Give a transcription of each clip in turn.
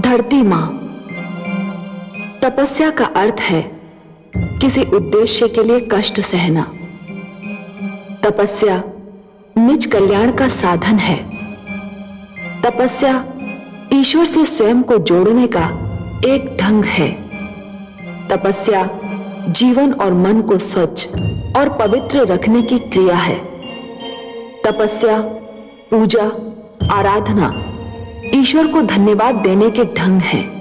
धरती मां। तपस्या का अर्थ है किसी उद्देश्य के लिए कष्ट सहना। तपस्या निज कल्याण का साधन है। तपस्या ईश्वर से स्वयं को जोड़ने का एक ढंग है। तपस्या जीवन और मन को स्वच्छ और पवित्र रखने की क्रिया है। तपस्या पूजा, आराधना, ईश्वर को धन्यवाद देने के ढंग हैं।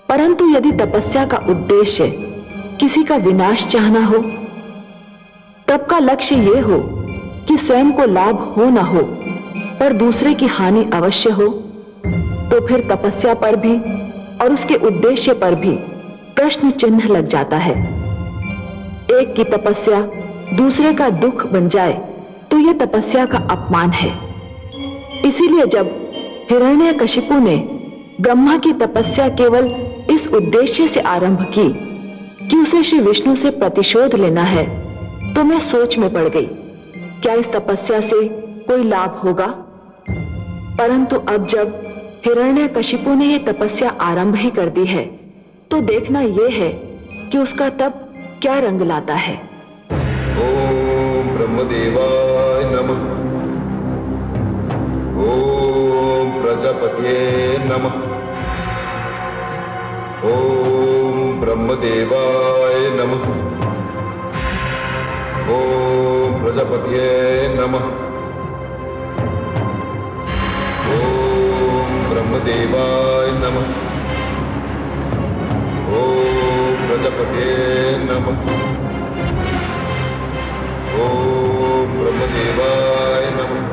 परंतु यदि तपस्या का उद्देश्य किसी का विनाश चाहना हो, तब का लक्ष्य यह हो कि स्वयं को लाभ हो न हो पर दूसरे की हानि अवश्य हो, तो फिर तपस्या पर भी और उसके उद्देश्य पर भी प्रश्न चिन्ह लग जाता है। एक की तपस्या दूसरे का दुख बन जाए तो यह तपस्या का अपमान है। इसीलिए जब हिरण्यकशिपु ने ब्रह्मा की तपस्या केवल इस उद्देश्य से आरंभ की कि उसे श्री विष्णु से प्रतिशोध लेना है, तो मैं सोच में पड़ गई, क्या इस तपस्या से कोई लाभ होगा? परंतु अब जब हिरण्यकशिपु ने यह तपस्या आरंभ ही कर दी है, तो देखना यह है कि उसका तप क्या रंग लाता है। ओम ब्रह्मदेवाय नमः। ओम प्रजापतये नमः। ओम ब्रह्मदेवाय नमः। ओम प्रजापतये नमः। ओम ब्रह्मदेवाय नमः। ओम प्रजापतये नमः। ओम ब्रह्मदेवाय नमः।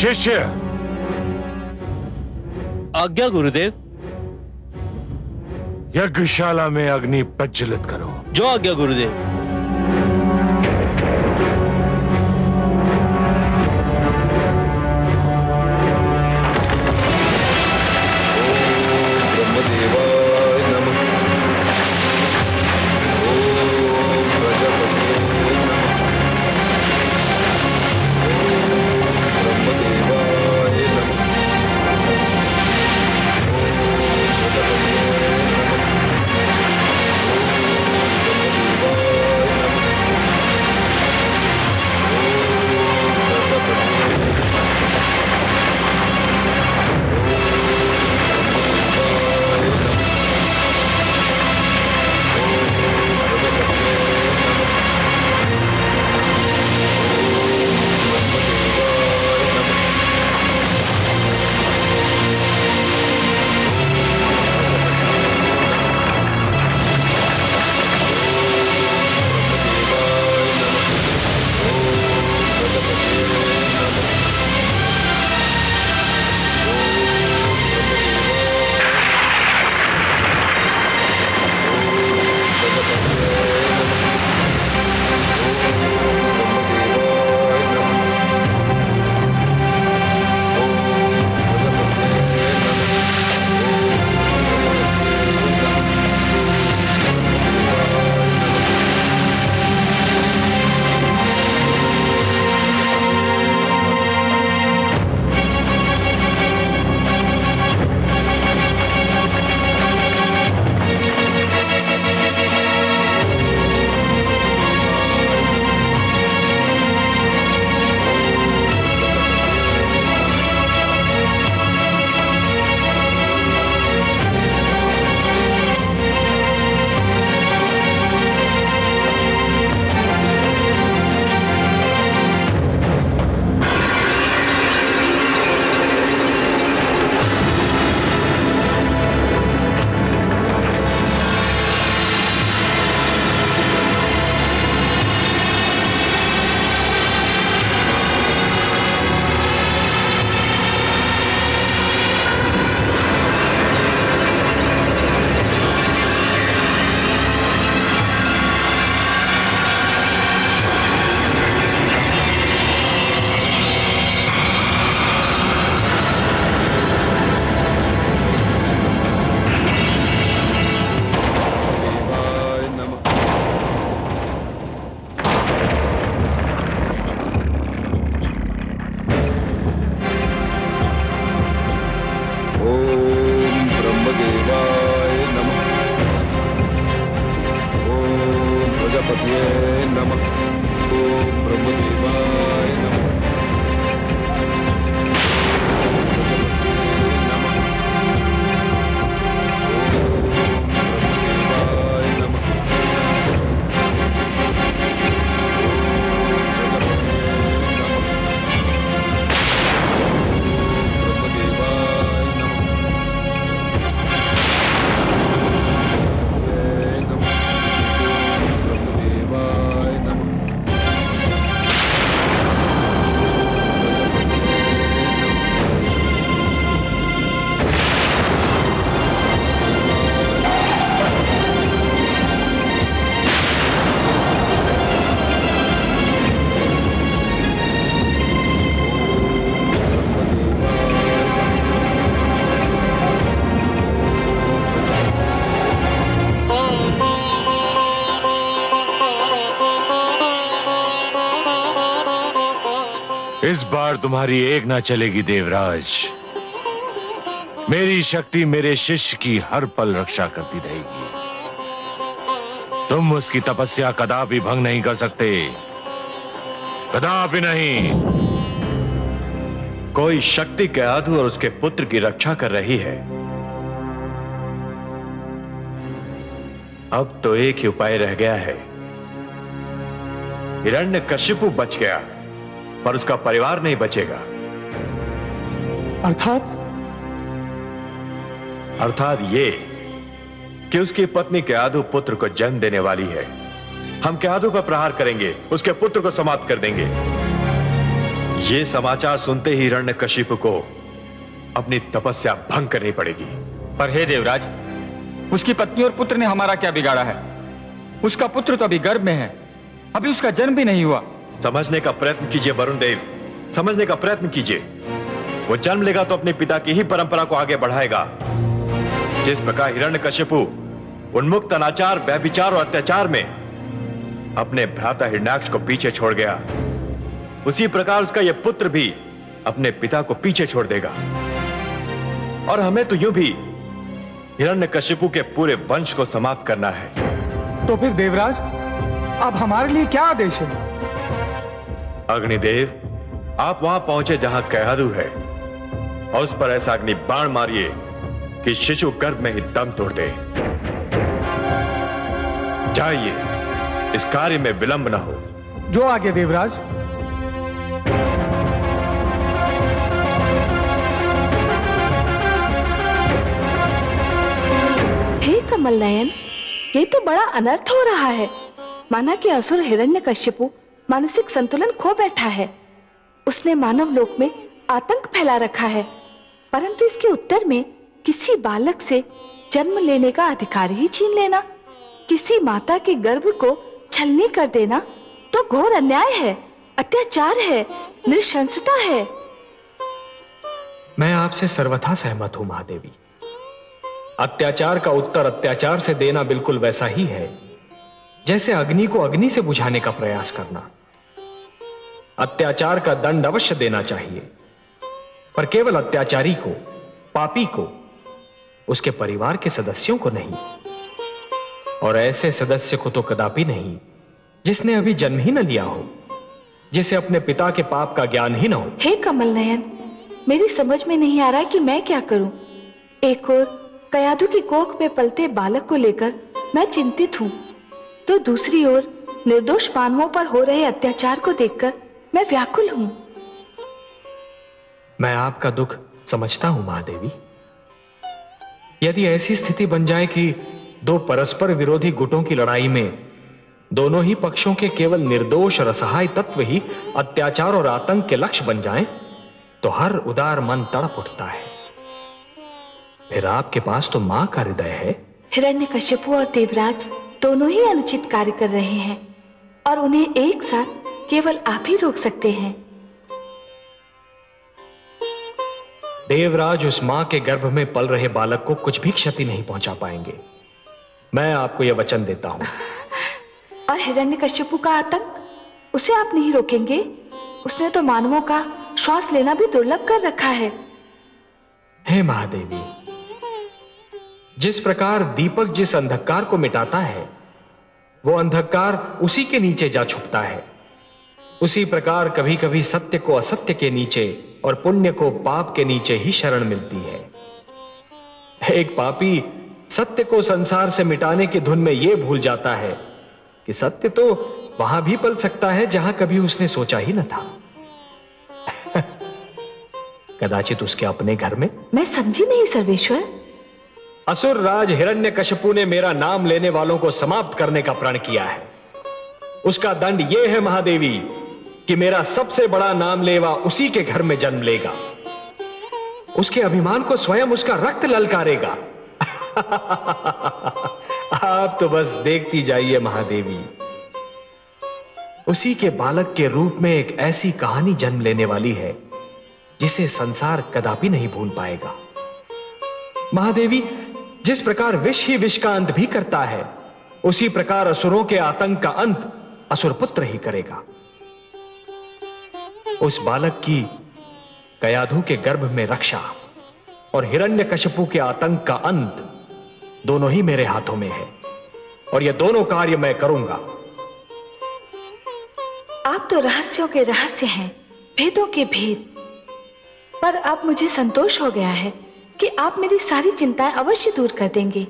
शिष्य। आज्ञा गुरुदेव। यज्ञशाला में अग्नि प्रज्वलित करो। जो आज्ञा गुरुदेव। इस बार तुम्हारी एक ना चलेगी देवराज। मेरी शक्ति मेरे शिष्य की हर पल रक्षा करती रहेगी। तुम उसकी तपस्या कदापि भंग नहीं कर सकते, कदापि नहीं। कोई शक्ति के आधु और उसके पुत्र की रक्षा कर रही है। अब तो एक ही उपाय रह गया है। हिरण्यकशिपु बच गया, पर उसका परिवार नहीं बचेगा। अर्थात ये कि उसकी पत्नी केआदु पुत्र को जन्म देने वाली है। हम केआदु पर प्रहार करेंगे, उसके पुत्र को समाप्त कर देंगे। ये समाचार सुनते ही हिरण्यकशिपु को अपनी तपस्या भंग करनी पड़ेगी। पर हे देवराज, उसकी पत्नी और पुत्र ने हमारा क्या बिगाड़ा है? उसका पुत्र तो अभी गर्भ में है, अभी उसका जन्म भी नहीं हुआ। समझने का प्रयत्न कीजिए वरुण देव, समझने का प्रयत्न कीजिए। वो जन्म लेगा तो अपने पिता की ही परंपरा को आगे बढ़ाएगा। जिस प्रकार हिरण्यकशिपु उन्मुक्त अनाचार, व्यभिचार और अत्याचार में अपने भ्राता हिरण्याक्ष को पीछे छोड़ गया, उसी प्रकार उसका यह पुत्र भी अपने पिता को पीछे छोड़ देगा। और हमें तो यूं भी हिरण्यकशिपु के पूरे वंश को समाप्त करना है। तो फिर देवराज, अब हमारे लिए क्या आदेश है? अग्निदेव, आप वहां पहुंचे जहां केआदु है और उस पर ऐसा अग्नि बाण मारिए कि शिशु गर्भ में ही दम तोड़ दे। जाइए, इस कार्य में विलंब न हो। जो आगे देवराज। हे कमल नयन, ये तो बड़ा अनर्थ हो रहा है। माना कि असुर हिरण्यकशिपु मानसिक संतुलन खो बैठा है। उसने मानव लोक में आतंक फैला रखा है, परंतु इसके उत्तर में किसी बालक से जन्म लेने का अधिकार ही छीन लेना, किसी माता के गर्भ को छलनी कर देना तो घोर अन्याय है, अत्याचार है, नृशंसता है। मैं आपसे सर्वथा सहमत हूं महादेवी। अत्याचार का उत्तर अत्याचार से देना बिल्कुल वैसा ही है जैसे अग्नि को अग्नि से बुझाने का प्रयास करना। अत्याचार का दंड अवश्य देना चाहिए, पर केवल अत्याचारी को, पापी को, उसके परिवार के सदस्यों को नहीं। और ऐसे सदस्य को तो कदापि नहीं जिसने अभी जन्म ही न लिया हो, जिसे अपने पिता के पाप का ज्ञान ही न हो। हे कमल नयन, मेरी समझ में नहीं आ रहा कि मैं क्या करूं। एक और केआदु की कोख में पलते बालक को लेकर मैं चिंतित हूं, तो दूसरी ओर निर्दोष मानवों पर हो रहे अत्याचार को देखकर मैं व्याकुल हूं। मैं आपका दुख समझता हूं महादेवी। यदि ऐसी स्थिति बन जाए कि दो परस्पर विरोधी गुटों की लड़ाई में दोनों ही पक्षों के केवल निर्दोष और असहाय तत्व ही अत्याचार और आतंक के लक्ष्य बन जाएं, तो हर उदार मन तड़प उठता है। फिर आपके पास तो मां का हृदय है। हिरण्यकशिपु और देवराज दोनों ही अनुचित कार्य कर रहे हैं और उन्हें एक साथ केवल आप ही रोक सकते हैं। देवराज उस मां के गर्भ में पल रहे बालक को कुछ भी क्षति नहीं पहुंचा पाएंगे, मैं आपको यह वचन देता हूं। और हिरण्यकशिपु का आतंक, उसे आप नहीं रोकेंगे? उसने तो मानवों का श्वास लेना भी दुर्लभ कर रखा है। हे महादेवी, जिस प्रकार दीपक जिस अंधकार को मिटाता है, वो अंधकार उसी के नीचे जा छुपता है, उसी प्रकार कभी कभी सत्य को असत्य के नीचे और पुण्य को पाप के नीचे ही शरण मिलती है। एक पापी सत्य को संसार से मिटाने की धुन में यह भूल जाता है कि सत्य तो वहां भी पल सकता है जहां कभी उसने सोचा ही न था। कदाचित उसके अपने घर में। मैं समझी नहीं सर्वेश्वर। असुर राज हिरण्यकशिपु ने मेरा नाम लेने वालों को समाप्त करने का प्रण किया है। उसका दंड यह है महादेवी कि मेरा सबसे बड़ा नाम लेवा उसी के घर में जन्म लेगा, उसके अभिमान को स्वयं उसका रक्त ललकारेगा। आप तो बस देखती जाइए महादेवी, उसी के बालक के रूप में एक ऐसी कहानी जन्म लेने वाली है जिसे संसार कदापि नहीं भूल पाएगा। महादेवी, जिस प्रकार विष ही विष का अंत भी करता है, उसी प्रकार असुरों के आतंक का अंत असुर पुत्र ही करेगा। उस बालक की कयाधु के गर्भ में रक्षा और हिरण्यकशिपु के आतंक का अंत दोनों ही मेरे हाथों में है, और ये दोनों कार्य मैं करूंगा। आप तो रहस्यों के रहस्य हैं, भेदों के भेद। पर अब मुझे संतोष हो गया है कि आप मेरी सारी चिंताएं अवश्य दूर कर देंगे।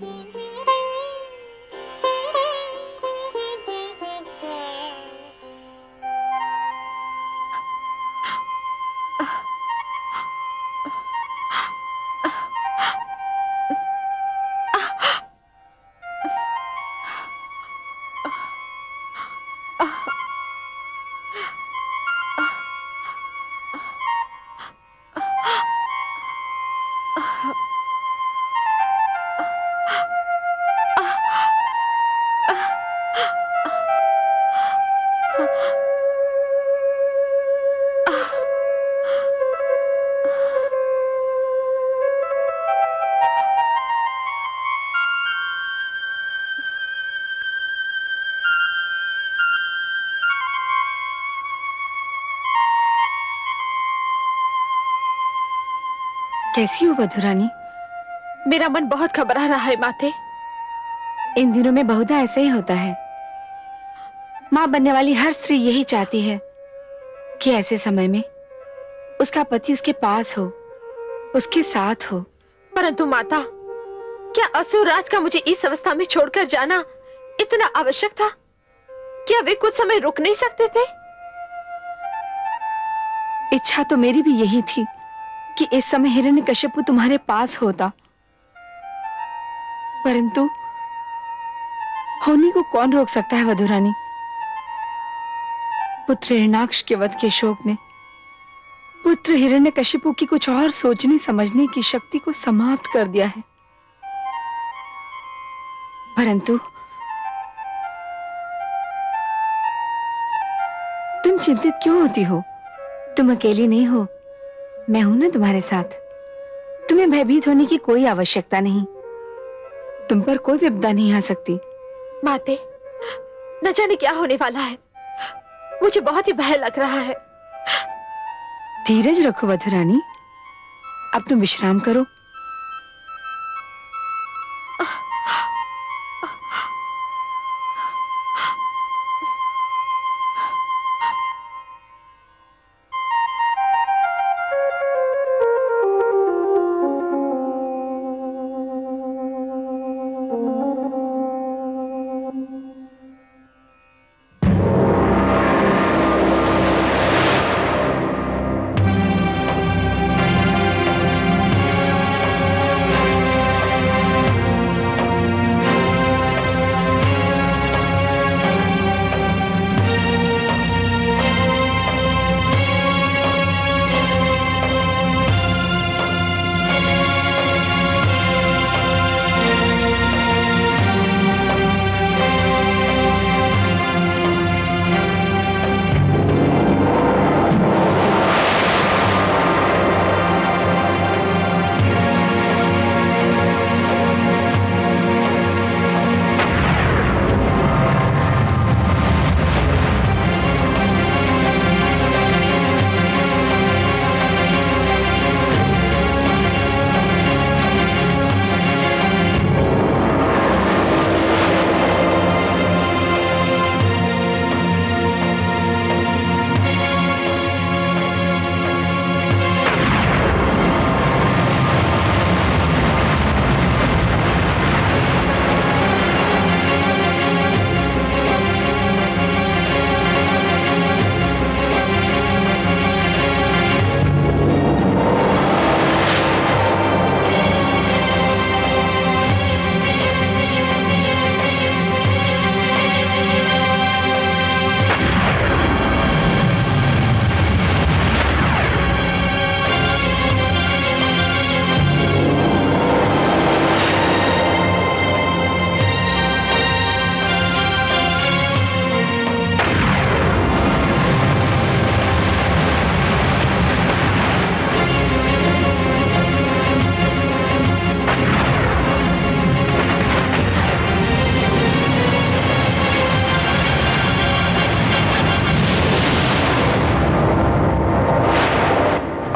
कैसी हो वधुरानी? मेरा मन बहुत घबरा रहा है माते। इन दिनों में बहुधा ऐसा ही होता है। मां बनने वाली हर स्त्री यही चाहती है कि ऐसे समय में उसका पति उसके पास हो, उसके साथ हो। परंतु माता, क्या असुरराज का मुझे इस अवस्था में छोड़कर जाना इतना आवश्यक था? क्या वे कुछ समय रुक नहीं सकते थे? इच्छा तो मेरी भी यही थी कि इस समय हिरण्यकशिपु तुम्हारे पास होता, परंतु होने को कौन रोक सकता है वधुरानी? पुत्र हिरण्याक्ष के वध के शोक ने पुत्र हिरण्यकशिपु की कुछ और सोचने समझने की शक्ति को समाप्त कर दिया है। परंतु तुम चिंतित क्यों होती हो? तुम अकेली नहीं हो, मैं हूं ना तुम्हारे साथ। तुम्हें भयभीत होने की कोई आवश्यकता नहीं। तुम पर कोई विपदा नहीं आ सकती। माते, न जाने क्या होने वाला है। मुझे बहुत ही भय लग रहा है। धीरज रखो वधुरानी, अब तुम विश्राम करो।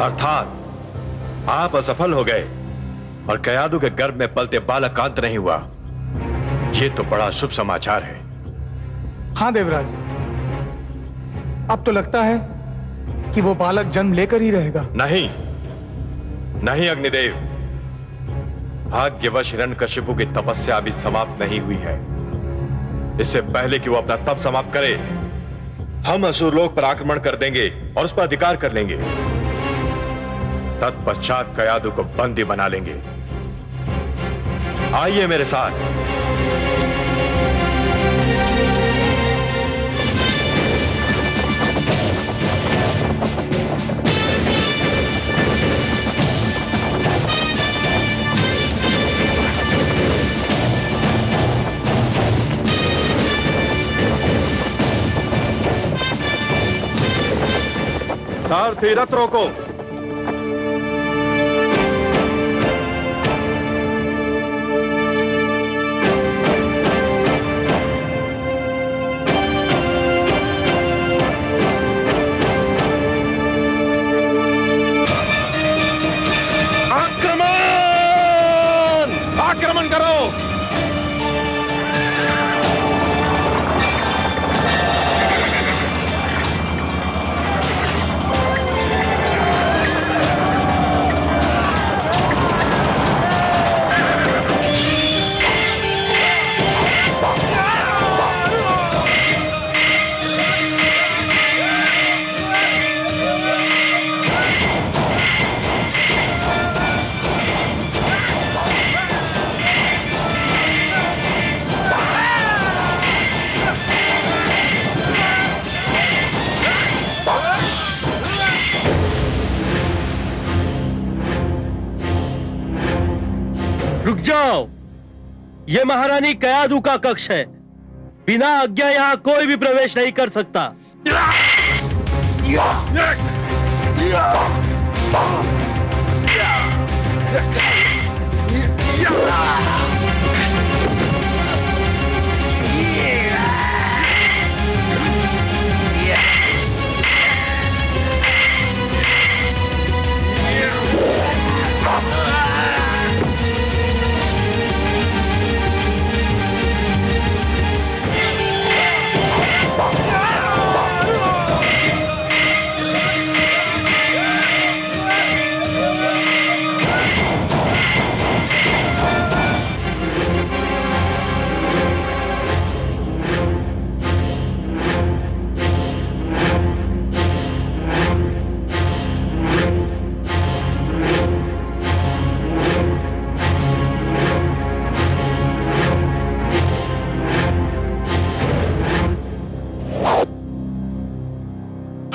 अर्थात आप असफल हो गए और कयादू के गर्भ में पलते बालक का अंत नहीं हुआ। यह तो बड़ा शुभ समाचार है। हाँ देवराज, अब तो लगता है कि वो बालक जन्म लेकर ही रहेगा। नहीं नहीं अग्निदेव, भाग्यवश हिरण्यकशिपु की तपस्या अभी समाप्त नहीं हुई है। इससे पहले कि वो अपना तप समाप्त करे, हम असुरलोक पर आक्रमण कर देंगे और उस पर अधिकार कर लेंगे। तत्पश्चात कयादू को बंदी बना लेंगे। आइए मेरे साथ। सारथी रथ रोको। आक्रमण! आक्रमण करो! रुक जाओ, ये महारानी कयादू का कक्ष है। बिना आज्ञा यहां कोई भी प्रवेश नहीं कर सकता।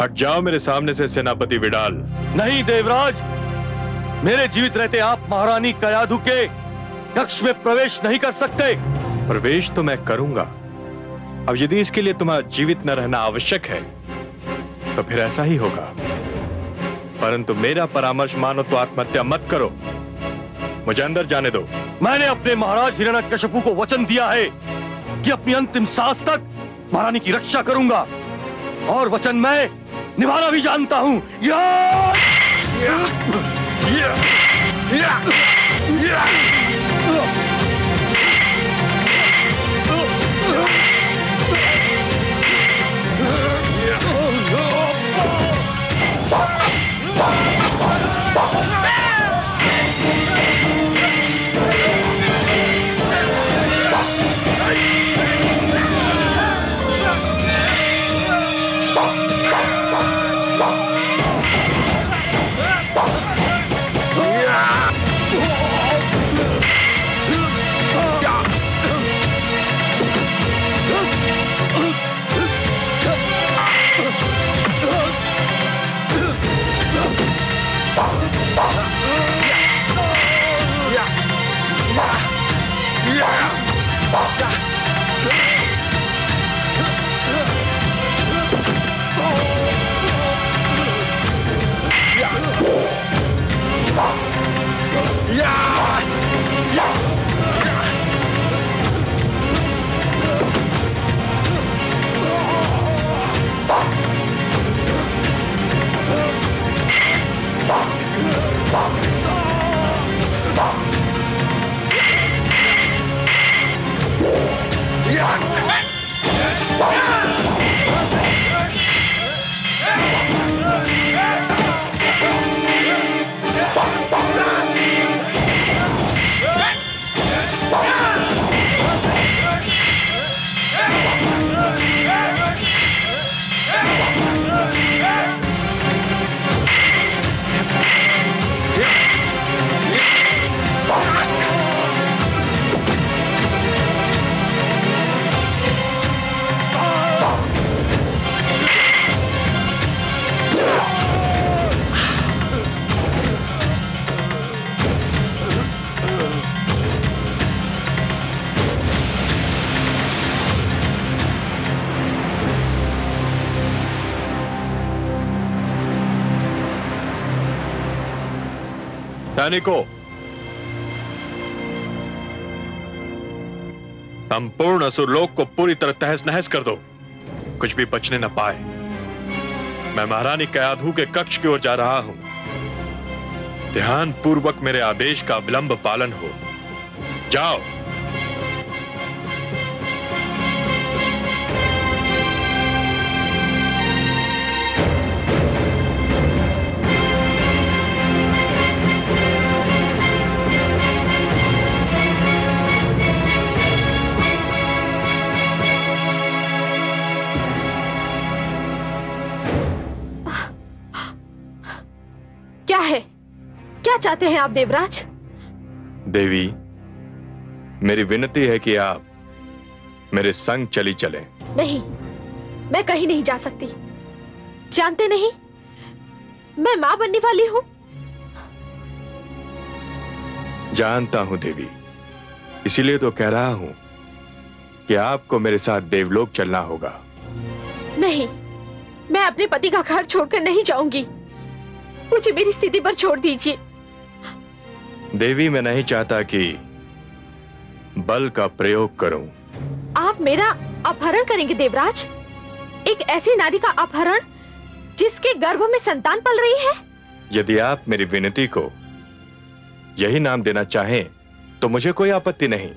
हट जाओ मेरे सामने से सेनापति विडाल। नहीं देवराज, मेरे जीवित रहते आप महारानी कयादू के कक्ष में प्रवेश नहीं कर सकते। प्रवेश तो मैं करूंगा। अब यदि इसके लिए तुम्हारा जीवित न रहना आवश्यक है तो फिर ऐसा ही होगा। परंतु मेरा परामर्श मानो तो आत्महत्या मत करो। मुझे अंदर जाने दो। मैंने अपने महाराज हिरण्यकशिपु को वचन दिया है कि अपनी अंतिम सांस तक महारानी की रक्षा करूंगा, और वचन मैं निभाना भी जानता हूं। सैनिकों, संपूर्ण असुरलोक को पूरी तरह तहस नहस कर दो, कुछ भी बचने न पाए। मैं महारानी कयाधु के कक्ष की ओर जा रहा हूं। ध्यान पूर्वक मेरे आदेश का विलंब पालन हो। जाओ। क्या है? क्या चाहते हैं आप देवराज? देवी, मेरी विनती है कि आप मेरे संग चली चलें। नहीं, मैं कहीं नहीं जा सकती। जानते नहीं, मैं मां बनने वाली हूं। जानता हूं देवी, इसीलिए तो कह रहा हूं कि आपको मेरे साथ देवलोक चलना होगा। नहीं, मैं अपने पति का घर छोड़कर नहीं जाऊंगी। मुझे मेरी स्थिति पर छोड़ दीजिए। देवी, मैं नहीं चाहता कि बल का प्रयोग करूं। आप मेरा अपहरण करेंगे देवराज? एक ऐसी नारी का अपहरण जिसके गर्भ में संतान पल रही है? यदि आप मेरी विनती को यही नाम देना चाहें तो मुझे कोई आपत्ति नहीं,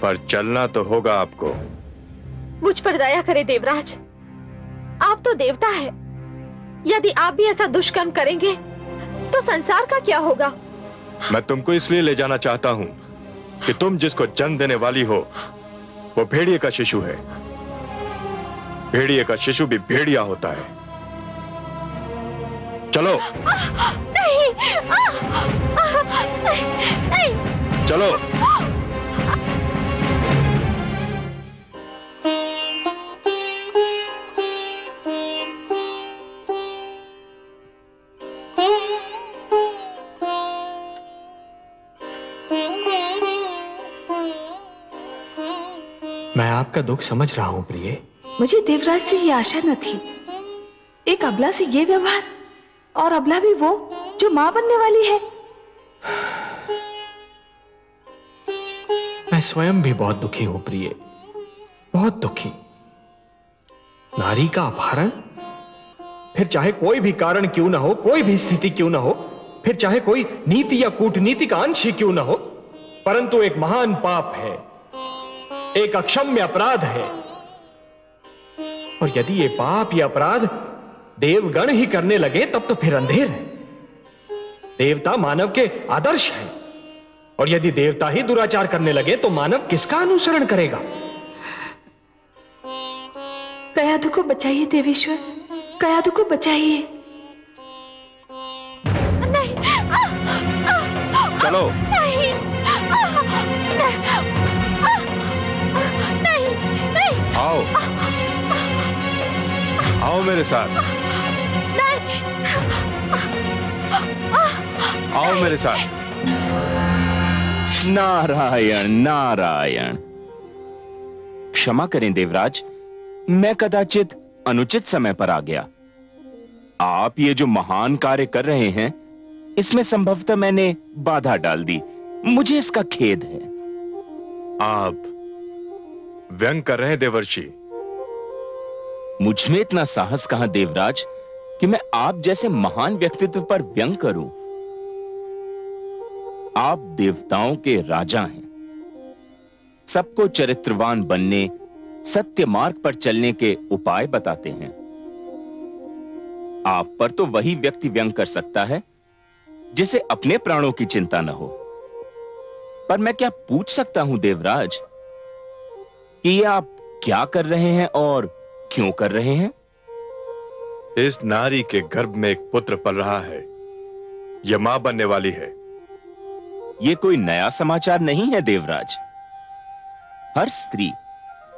पर चलना तो होगा आपको। मुझ पर दया करे देवराज, आप तो देवता है। यदि आप भी ऐसा दुष्कर्म करेंगे तो संसार का क्या होगा? मैं तुमको इसलिए ले जाना चाहता हूं कि तुम जिसको जन्म देने वाली हो वो भेड़िए का शिशु है। भेड़िए का शिशु भी भेड़िया होता है। चलो। नहीं, नहीं। चलो। मैं आपका दुख समझ रहा हूं प्रिय। मुझे देवराज से ये आशा न थी। एक अबला से ये व्यवहार, और अबला भी वो जो मां बनने वाली है। मैं स्वयं भी बहुत दुखी हूं प्रिय, बहुत दुखी। नारी का अपहरण, फिर चाहे कोई भी कारण क्यों ना हो, कोई भी स्थिति क्यों ना हो, फिर चाहे कोई नीति या कूटनीति का अंश ही क्यों ना हो, परंतु एक महान पाप है, एक अक्षम्य अपराध है। और यदि ये पाप या अपराध देवगण ही करने लगे तब तो फिर अंधेर है। देवता मानव के आदर्श हैं, और यदि देवता ही दुराचार करने लगे तो मानव किसका अनुसरण करेगा? कयाधु को बचाइए देवेश्वर, कयाधु को बचाइए। नहीं। चलो। नहीं। नहीं, नहीं। आओ, आओ मेरे साथ। नहीं। आओ मेरे साथ। नारायण नारायण। क्षमा करें देवराज, मैं कदाचित अनुचित समय पर आ गया। आप ये जो महान कार्य कर रहे हैं, इसमें संभवतः मैंने बाधा डाल दी। मुझे इसका खेद है। आप व्यंग कर रहे हैं देवर्षि। मुझ में इतना साहस कहां देवराज कि मैं आप जैसे महान व्यक्तित्व पर व्यंग करूं। आप देवताओं के राजा हैं, सबको चरित्रवान बनने, सत्य मार्ग पर चलने के उपाय बताते हैं। आप पर तो वही व्यक्ति व्यंग कर सकता है जिसे अपने प्राणों की चिंता न हो। पर मैं क्या पूछ सकता हूं देवराज कि ये आप क्या कर रहे हैं और क्यों कर रहे हैं? इस नारी के गर्भ में एक पुत्र पल रहा है। यह मां बनने वाली है। यह कोई नया समाचार नहीं है देवराज। हर स्त्री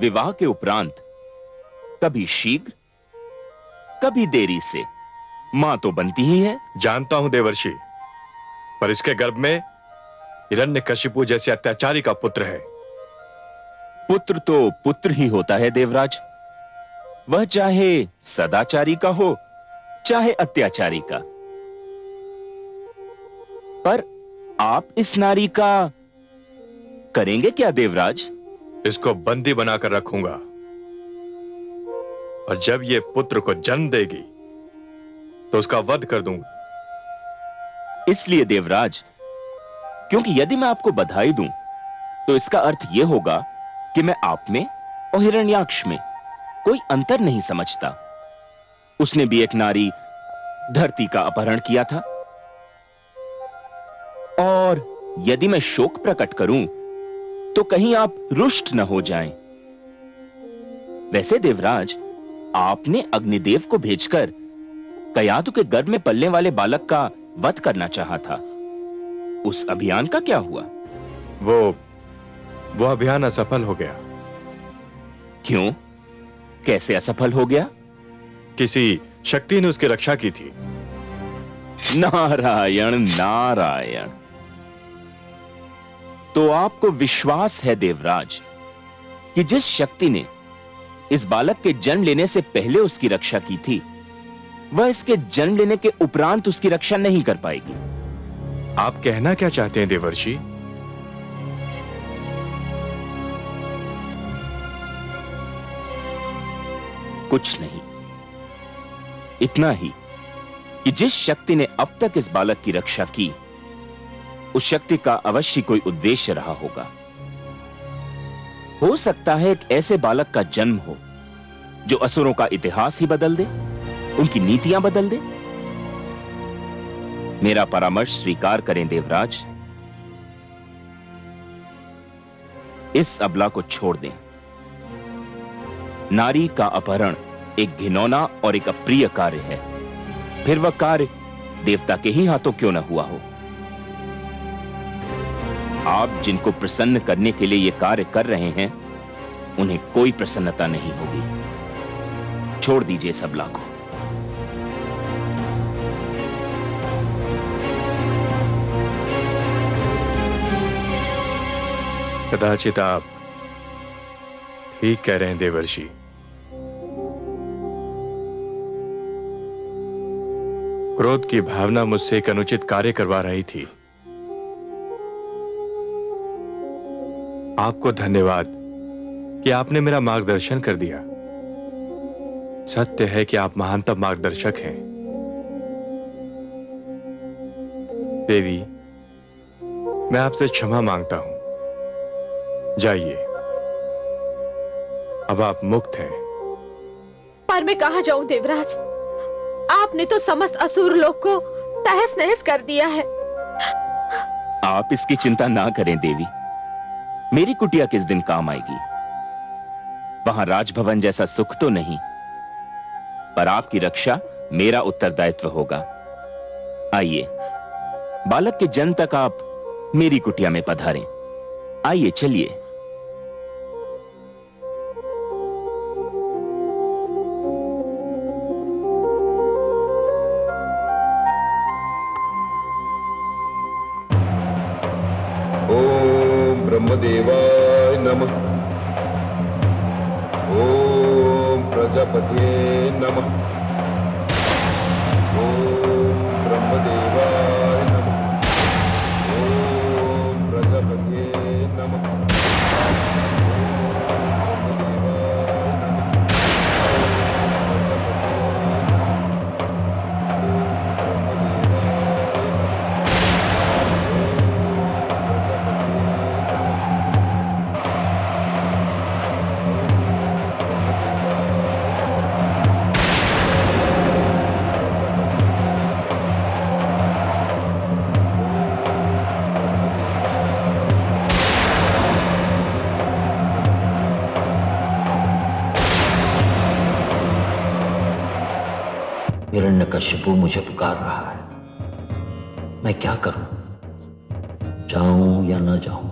विवाह के उपरांत कभी शीघ्र कभी देरी से मां तो बनती ही है। जानता हूं देवर्षि, पर इसके गर्भ में हिरण्यकशिपु जैसे अत्याचारी का पुत्र है। पुत्र तो पुत्र ही होता है देवराज, वह चाहे सदाचारी का हो चाहे अत्याचारी का। पर आप इस नारी का करेंगे क्या देवराज? इसको बंदी बनाकर रखूंगा और जब ये पुत्र को जन्म देगी तो उसका वध कर दूंगा। इसलिए देवराज, क्योंकि यदि मैं आपको बधाई दूं तो इसका अर्थ यह होगा कि मैं आप में और हिरण्याक्ष में कोई अंतर नहीं समझता। उसने भी एक नारी धरती का अपहरण किया था, और यदि मैं शोक प्रकट करूं तो कहीं आप रुष्ट न हो जाएं। वैसे देवराज, आपने अग्निदेव को भेजकर कयाधु के गर्भ में पलने वाले बालक का वध करना चाहा था। उस अभियान का क्या हुआ? वो अभियान असफल हो गया। क्यों? कैसे असफल हो गया? किसी शक्ति ने उसकी रक्षा की थी। नारायण नारायण। तो आपको विश्वास है देवराज कि जिस शक्ति ने इस बालक के जन्म लेने से पहले उसकी रक्षा की थी, वह इसके जन्म लेने के उपरांत उसकी रक्षा नहीं कर पाएगी। आप कहना क्या चाहते हैं देवर्षि? कुछ नहीं, इतना ही कि जिस शक्ति ने अब तक इस बालक की रक्षा की, उस शक्ति का अवश्य कोई उद्देश्य रहा होगा। हो सकता है एक ऐसे बालक का जन्म हो जो असुरों का इतिहास ही बदल दे, उनकी नीतियां बदल दे। मेरा परामर्श स्वीकार करें देवराज, इस अबला को छोड़ दें। नारी का अपहरण एक घिनौना और एक अप्रिय कार्य है, फिर वह कार्य देवता के ही हाथों क्यों न हुआ हो। आप जिनको प्रसन्न करने के लिए यह कार्य कर रहे हैं, उन्हें कोई प्रसन्नता नहीं होगी। छोड़ दीजिए इस अबला को। कदाचित आप ठीक कह रहे हैं देवर्षि। क्रोध की भावना मुझसे एक अनुचित कार्य करवा रही थी। आपको धन्यवाद कि आपने मेरा मार्गदर्शन कर दिया। सत्य है कि आप महानतम मार्गदर्शक हैं। देवी, मैं आपसे क्षमा मांगता हूं। जाइए, अब आप मुक्त हैं। पर मैं कहां जाऊं देवराज? आपने तो समस्त असुर लोक को तहस नहस कर दिया है। आप इसकी चिंता ना करें देवी, मेरी कुटिया किस दिन काम आएगी। वहां राजभवन जैसा सुख तो नहीं, पर आपकी रक्षा मेरा उत्तरदायित्व होगा। आइए, बालक के जन्म तक आप मेरी कुटिया में पधारें। आइए, चलिए। ओम ब्रह्मदेवाय नमः। ओम प्रजापते नमः। ओम ब्रह्मदेवाय नमः। ओम प्रजापते नमः। हिरण्यकश्यपु मुझे पुकार रहा है। मैं क्या करूं? जाऊं या न जाऊं?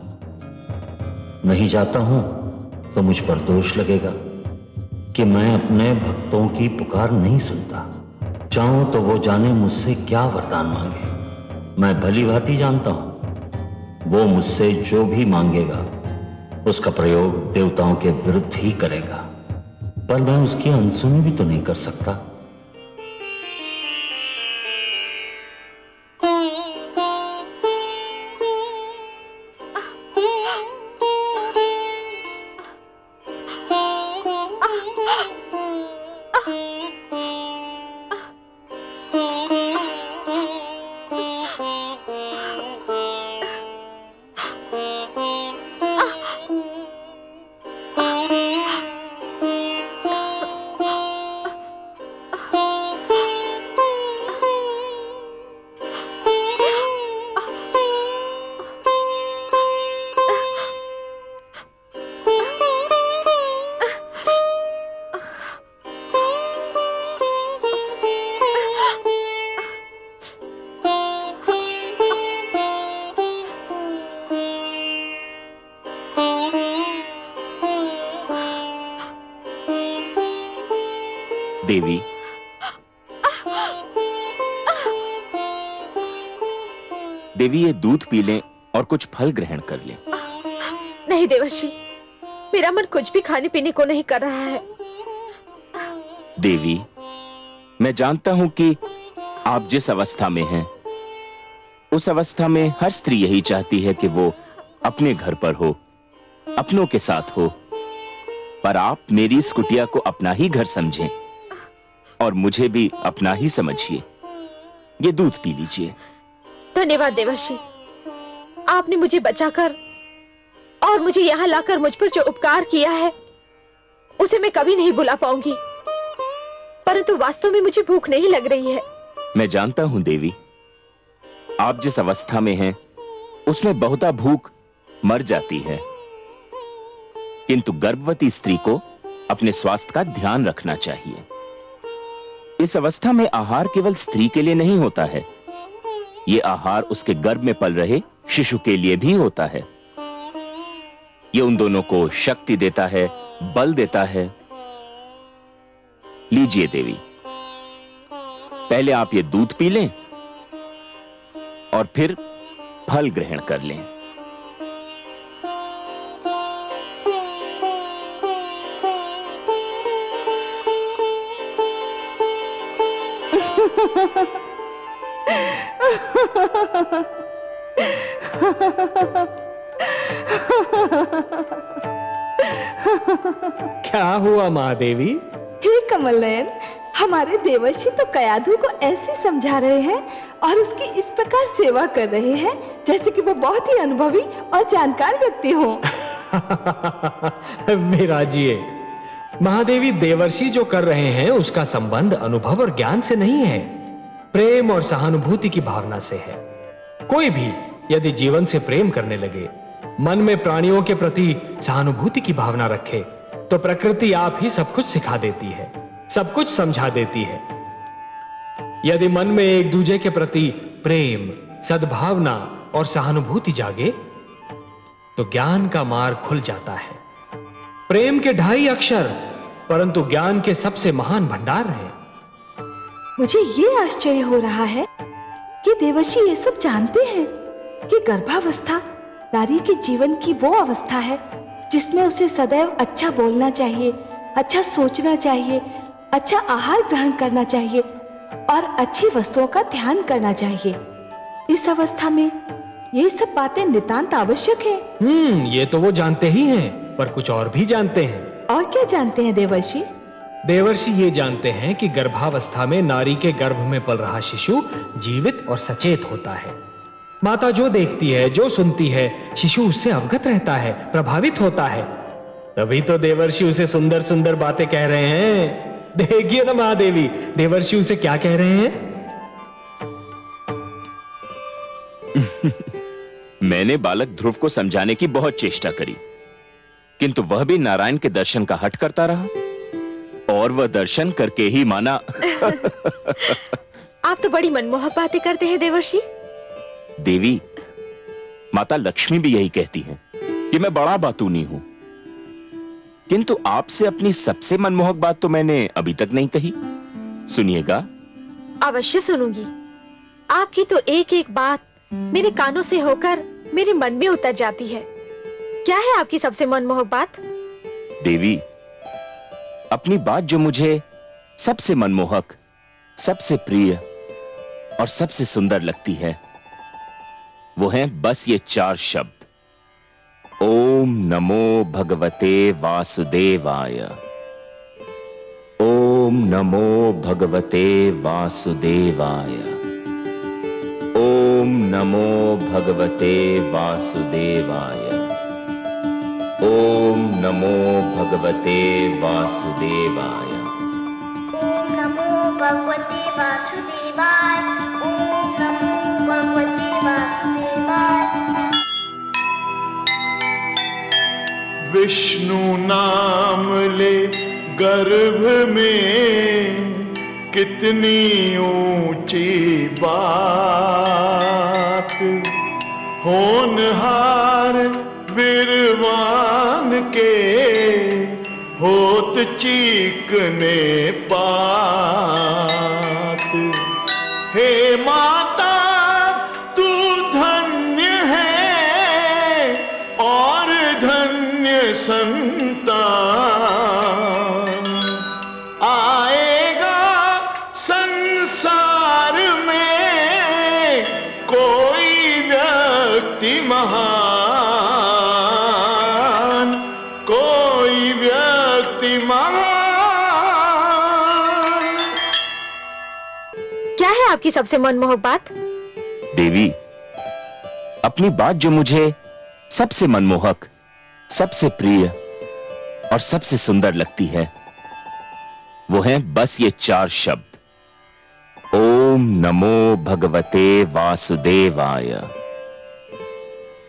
नहीं जाता हूं तो मुझ पर दोष लगेगा कि मैं अपने भक्तों की पुकार नहीं सुनता। जाऊं तो वो जाने मुझसे क्या वरदान मांगे। मैं भली भांति जानता हूं वो मुझसे जो भी मांगेगा उसका प्रयोग देवताओं के विरुद्ध ही करेगा, पर मैं उसकी अनसुनी भी तो नहीं कर सकता। देवी, देवी ये दूध पी लें और कुछ फल ग्रहण कर लें। नहीं देवर्षि, मेरा मन कुछ भी खाने पीने को नहीं कर रहा है। देवी, मैं जानता हूं कि आप जिस अवस्था में हैं, उस अवस्था में हर स्त्री यही चाहती है कि वो अपने घर पर हो, अपनों के साथ हो। पर आप मेरी इस कुटिया को अपना ही घर समझें और मुझे भी अपना ही समझिए। ये दूध पी लीजिए। धन्यवाद देवर्षि, आपने मुझे बचाकर और मुझे यहाँ लाकर मुझ पर जो उपकार किया है उसे मैं कभी नहीं भुला पाऊंगी। परंतु वास्तव में मुझे भूख नहीं लग रही है। मैं जानता हूं देवी, आप जिस अवस्था में हैं उसमें बहुता भूख मर जाती है, किंतु गर्भवती स्त्री को अपने स्वास्थ्य का ध्यान रखना चाहिए। इस अवस्था में आहार केवल स्त्री के लिए नहीं होता है, ये आहार उसके गर्भ में पल रहे शिशु के लिए भी होता है। ये उन दोनों को शक्ति देता है, बल देता है। लीजिए देवी, पहले आप ये दूध पी लें और फिर फल ग्रहण कर लें। क्या हुआ महादेवी? हे कमल नयन, हमारे देवर्षि तो कयाधु को ऐसे समझा रहे हैं और उसकी इस प्रकार सेवा कर रहे हैं जैसे कि वो बहुत ही अनुभवी और जानकार व्यक्ति हो। विराजिए, महादेवी देवर्षि जो कर रहे हैं उसका संबंध अनुभव और ज्ञान से नहीं है, प्रेम और सहानुभूति की भावना से है। कोई भी यदि जीवन से प्रेम करने लगे, मन में प्राणियों के प्रति सहानुभूति की भावना रखे, तो प्रकृति आप ही सब कुछ सिखा देती है, सब कुछ समझा देती है। यदि मन में एक दूसरे के प्रति प्रेम, सद्भावना और सहानुभूति जागे, तो ज्ञान का मार्ग खुल जाता है। प्रेम के 2.5 अक्षर, परंतु ज्ञान के सबसे महान भंडार हैं। मुझे ये आश्चर्य हो रहा है कि देवर्षि ये सब जानते हैं कि गर्भावस्था नारी के जीवन की वो अवस्था है जिसमें उसे सदैव अच्छा बोलना चाहिए, अच्छा सोचना चाहिए, अच्छा आहार ग्रहण करना चाहिए और अच्छी वस्तुओं का ध्यान करना चाहिए। इस अवस्था में ये सब बातें नितांत आवश्यक है। ये तो वो जानते ही हैं, पर कुछ और भी जानते हैं। और क्या जानते हैं देवर्षि? देवर्षि ये जानते हैं कि गर्भावस्था में नारी के गर्भ में पल रहा शिशु जीवित और सचेत होता है। माता जो देखती है, जो सुनती है, शिशु उससे अवगत रहता है, प्रभावित होता है। तभी तो देवर्षि उसे सुंदर सुंदर बातें कह रहे हैं। देखिए ना महादेवी, देवर्षि उसे क्या कह रहे हैं। मैंने बालक ध्रुव को समझाने की बहुत चेष्टा करी, किंतु वह भी नारायण के दर्शन का हट करता रहा, और वह दर्शन करके ही माना। आप तो बड़ी मनमोहक बातें करते हैं देवर्षि। देवी, माता लक्ष्मी भी यही कहती हैं कि मैं बड़ा बातूनी हूं, किंतु आपसे अपनी सबसे मनमोहक बात तो मैंने अभी तक नहीं कही। सुनिएगा। अवश्य सुनूंगी। आपकी तो एक एक बात मेरे कानों से होकर मेरे मन में उतर जाती है। क्या है आपकी सबसे मनमोहक बात? देवी, अपनी बात जो मुझे सबसे मनमोहक, सबसे प्रिय और सबसे सुंदर लगती है, वो हैं बस ये 4 शब्द। ओम नमो भगवते वासुदेवाय। ओम नमो भगवते वासुदेवाय। ओम नमो भगवते वासुदेवाय। ओम नमो भगवते वासुदेवाय। ओम नमो भगवते वासुदेवाय। ओम नमो भगवते वासुदेवाय। विष्णु नाम ले गर्भ में कितनी ऊंची बात, होनहार विरवान के होत चीकने पात। हे माता तू धन्य है और धन्य संतान, आएगा संसार में कोई व्यक्ति महान, कोई व्यक्ति महान। क्या है आपकी सबसे मनमोहक बात? देवी, अपनी बात जो मुझे सबसे मनमोहक, सबसे प्रिय और सबसे सुंदर लगती है वो है बस ये 4 शब्द। ओम नमो भगवते वासुदेवाय।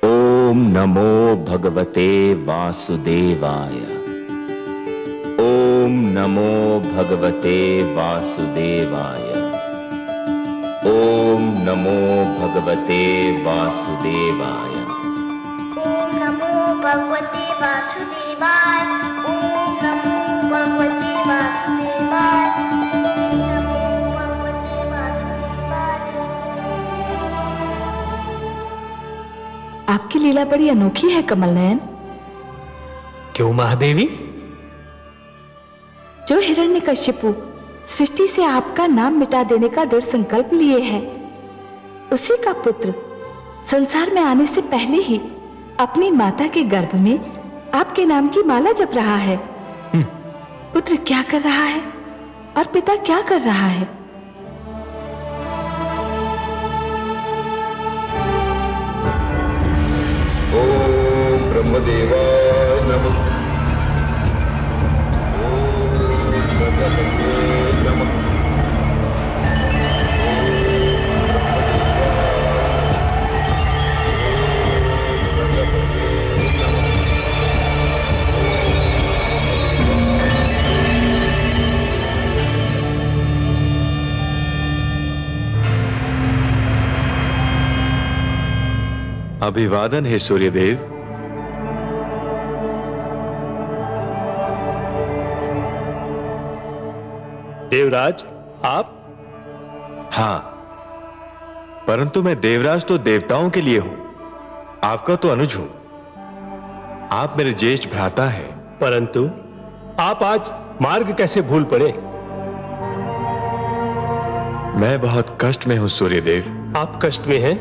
ओम नमो भगवते वासुदेवाय। ओम नमो भगवते वासुदेवाय। ओम नमो भगवते वासुदेवाय। ओम नमो भगवते वासुदेवाय। ओम नमो भगवते वासुदेवाय। ओम नमो भगवते वासुदेवाय। आपकी लीला बड़ी अनोखी है कमल नयन। क्यों महादेवी? जो हिरण्यकश्यपु सृष्टि से आपका नाम मिटा देने का दृढ़ संकल्प लिए है, उसी का पुत्र संसार में आने से पहले ही अपनी माता के गर्भ में आपके नाम की माला जप रहा है। पुत्र क्या कर रहा है और पिता क्या कर रहा है? ओम ब्रह्मदेवाय नमः। ओम प्रजापतये नमः। अभिवादन है सूर्यदेव। देवराज, आप? हां, परंतु मैं देवराज तो देवताओं के लिए हूं, आपका तो अनुज हूं। आप मेरे ज्येष्ठ भ्राता हैं। परंतु आप आज मार्ग कैसे भूल पड़े? मैं बहुत कष्ट में हूं सूर्यदेव। आप कष्ट में हैं?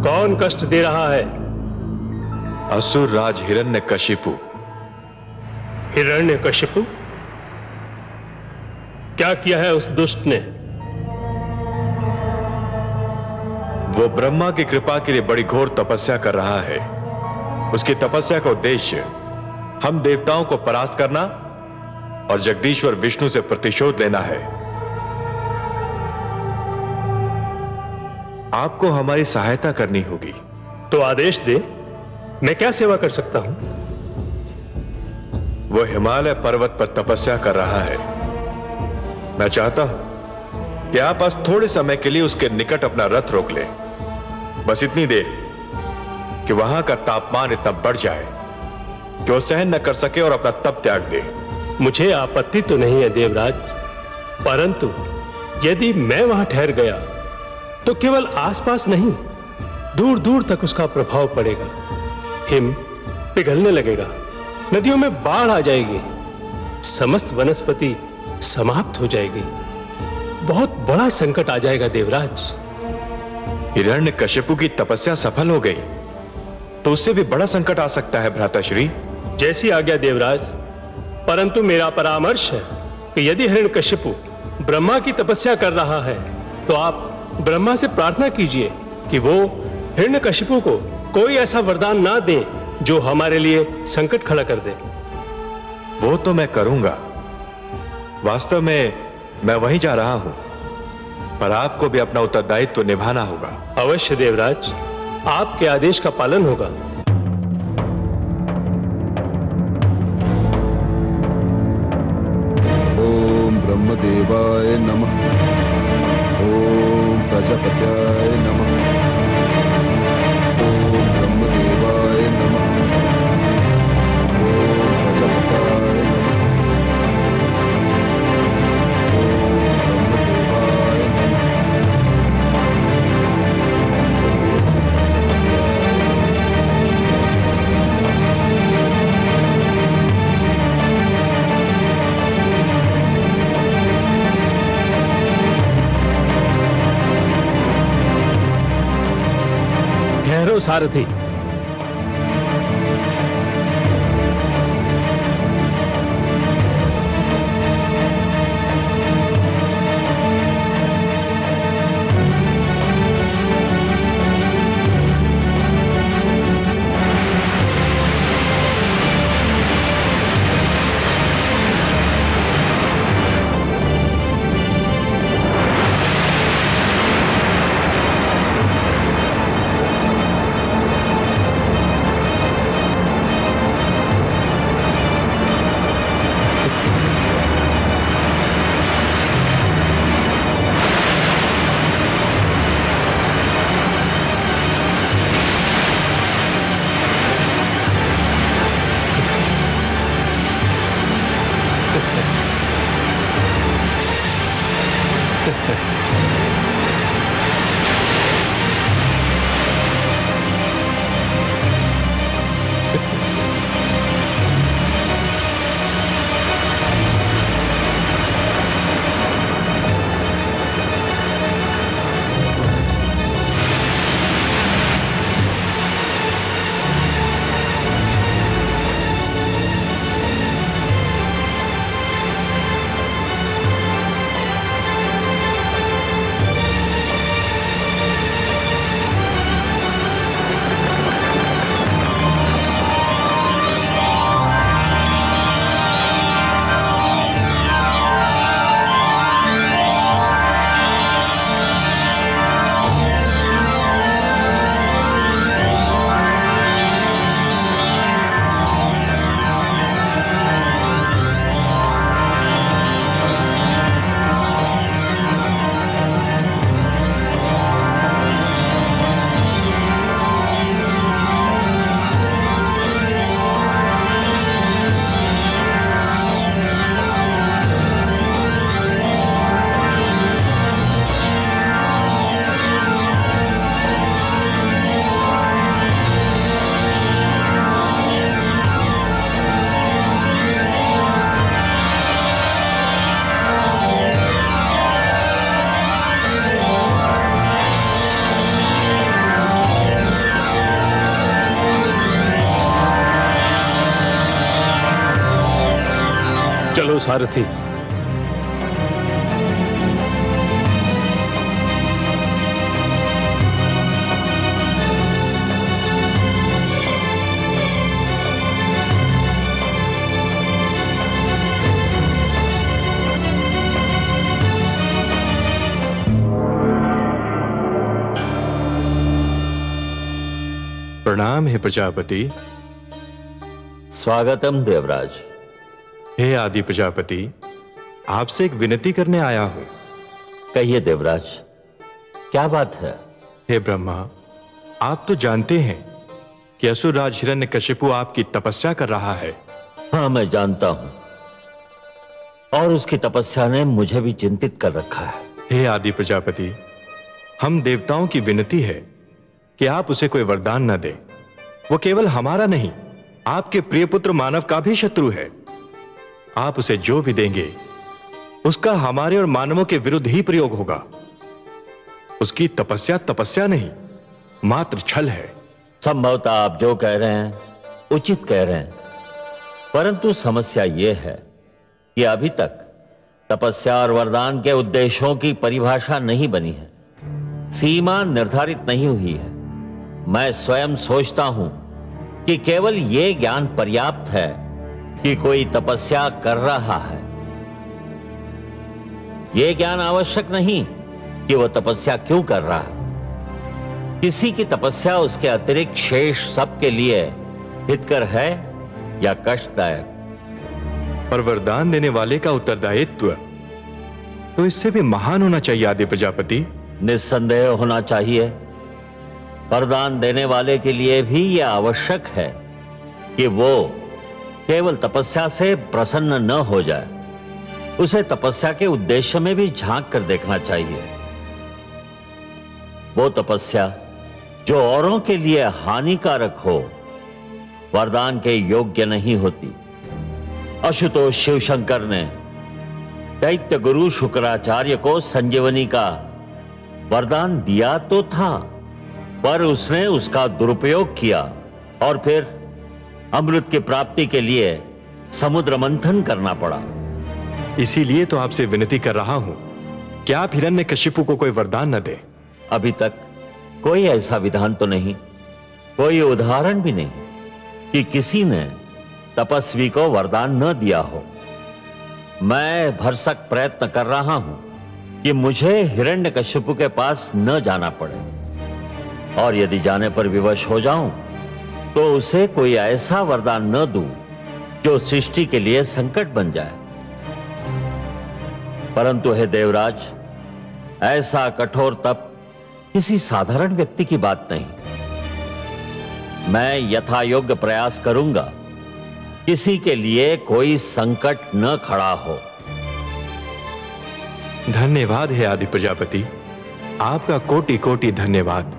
कौन कष्ट दे रहा है? असुर राज हिरण्यकशिपु। हिरण्यकशिपु? क्या किया है उस दुष्ट ने? वो ब्रह्मा की कृपा के लिए बड़ी घोर तपस्या कर रहा है। उसकी तपस्या का उद्देश्य हम देवताओं को परास्त करना और जगदीश्वर विष्णु से प्रतिशोध लेना है। आपको हमारी सहायता करनी होगी। तो आदेश दे, मैं क्या सेवा कर सकता हूं? वो हिमालय पर्वत पर तपस्या कर रहा है। मैं चाहता हूं कि आप आज थोड़े समय के लिए उसके निकट अपना रथ रोक लें, बस इतनी देर कि वहां का तापमान इतना बढ़ जाए कि वो सहन न कर सके और अपना तप त्याग दे। मुझे आपत्ति तो नहीं है देवराज, परंतु यदि मैं वहां ठहर गया तो केवल आसपास नहीं, दूर दूर तक उसका प्रभाव पड़ेगा। हिम पिघलने लगेगा, नदियों में बाढ़ आ जाएगी, समस्त वनस्पति समाप्त हो जाएगी। बहुत बड़ा संकट आ जाएगा देवराज। हिरण्यकशिपु की तपस्या सफल हो गई तो उससे भी बड़ा संकट आ सकता है भ्राताश्री। जैसी आज्ञा देवराज, परंतु मेरा परामर्श है कि यदि हिरण्यकशिपु ब्रह्मा की तपस्या कर रहा है तो आप ब्रह्मा से प्रार्थना कीजिए कि वो हिरण्यकशिपु को कोई ऐसा वरदान ना दें जो हमारे लिए संकट खड़ा कर दे। वो तो मैं करूंगा, वास्तव में मैं वहीं जा रहा हूं, पर आपको भी अपना उत्तरदायित्व निभाना होगा। अवश्य देवराज, आपके आदेश का पालन होगा। ओम ब्रह्मदेवाय नमः। ओम प्रजापत्याय नमः। ओम ब्रह्मदेवाय नमः। ओम प्रजापत्याय सारथी। चलो सारथी। प्रणाम है प्रजापति। स्वागतम देवराज। हे आदि प्रजापति, आपसे एक विनती करने आया हूं। कहिए देवराज, क्या बात है? हे ब्रह्मा, आप तो जानते हैं कि असुरराज हिरण्यकशिपु आपकी तपस्या कर रहा है। हाँ, मैं जानता हूं, और उसकी तपस्या ने मुझे भी चिंतित कर रखा है। हे आदि प्रजापति, हम देवताओं की विनती है कि आप उसे कोई वरदान न दें। वो केवल हमारा नहीं, आपके प्रिय पुत्र मानव का भी शत्रु है। आप उसे जो भी देंगे उसका हमारे और मानवों के विरुद्ध ही प्रयोग होगा। उसकी तपस्या तपस्या नहीं, मात्र छल है। संभवतः आप जो कह रहे हैं उचित कह रहे हैं, परंतु समस्या यह है कि अभी तक तपस्या और वरदान के उद्देश्यों की परिभाषा नहीं बनी है, सीमा निर्धारित नहीं हुई है। मैं स्वयं सोचता हूं कि केवल यह ज्ञान पर्याप्त है कि कोई तपस्या कर रहा है। यह ज्ञान आवश्यक नहीं कि वह तपस्या क्यों कर रहा है। किसी की तपस्या उसके अतिरिक्त शेष सबके लिए हितकर है या कष्टदायक। पर वरदान देने वाले का उत्तरदायित्व तो इससे भी महान होना चाहिए आदि प्रजापति। निस्संदेह होना चाहिए। वरदान देने वाले के लिए भी यह आवश्यक है कि वो केवल तपस्या से प्रसन्न न हो जाए, उसे तपस्या के उद्देश्य में भी झांक कर देखना चाहिए। वो तपस्या जो औरों के लिए हानिकारक हो, वरदान के योग्य नहीं होती। आशुतोष शिवशंकर ने दैत्य गुरु शुक्राचार्य को संजीवनी का वरदान दिया तो था, पर उसने उसका दुरुपयोग किया और फिर अमृत की प्राप्ति के लिए समुद्र मंथन करना पड़ा। इसीलिए तो आपसे विनती कर रहा हूं कि आप हिरण्यकशिपु को कोई वरदान न दें। अभी तक कोई ऐसा विधान तो नहीं, कोई उदाहरण भी नहीं कि किसी ने तपस्वी को वरदान न दिया हो। मैं भरसक प्रयत्न कर रहा हूं कि मुझे हिरण्यकशिपु के पास न जाना पड़े, और यदि जाने पर विवश हो जाऊं तो उसे कोई ऐसा वरदान न दूं जो सृष्टि के लिए संकट बन जाए। परंतु हे देवराज, ऐसा कठोर तप किसी साधारण व्यक्ति की बात नहीं। मैं यथायोग्य प्रयास करूंगा, किसी के लिए कोई संकट न खड़ा हो। धन्यवाद हे आदि प्रजापति, आपका कोटि कोटि धन्यवाद।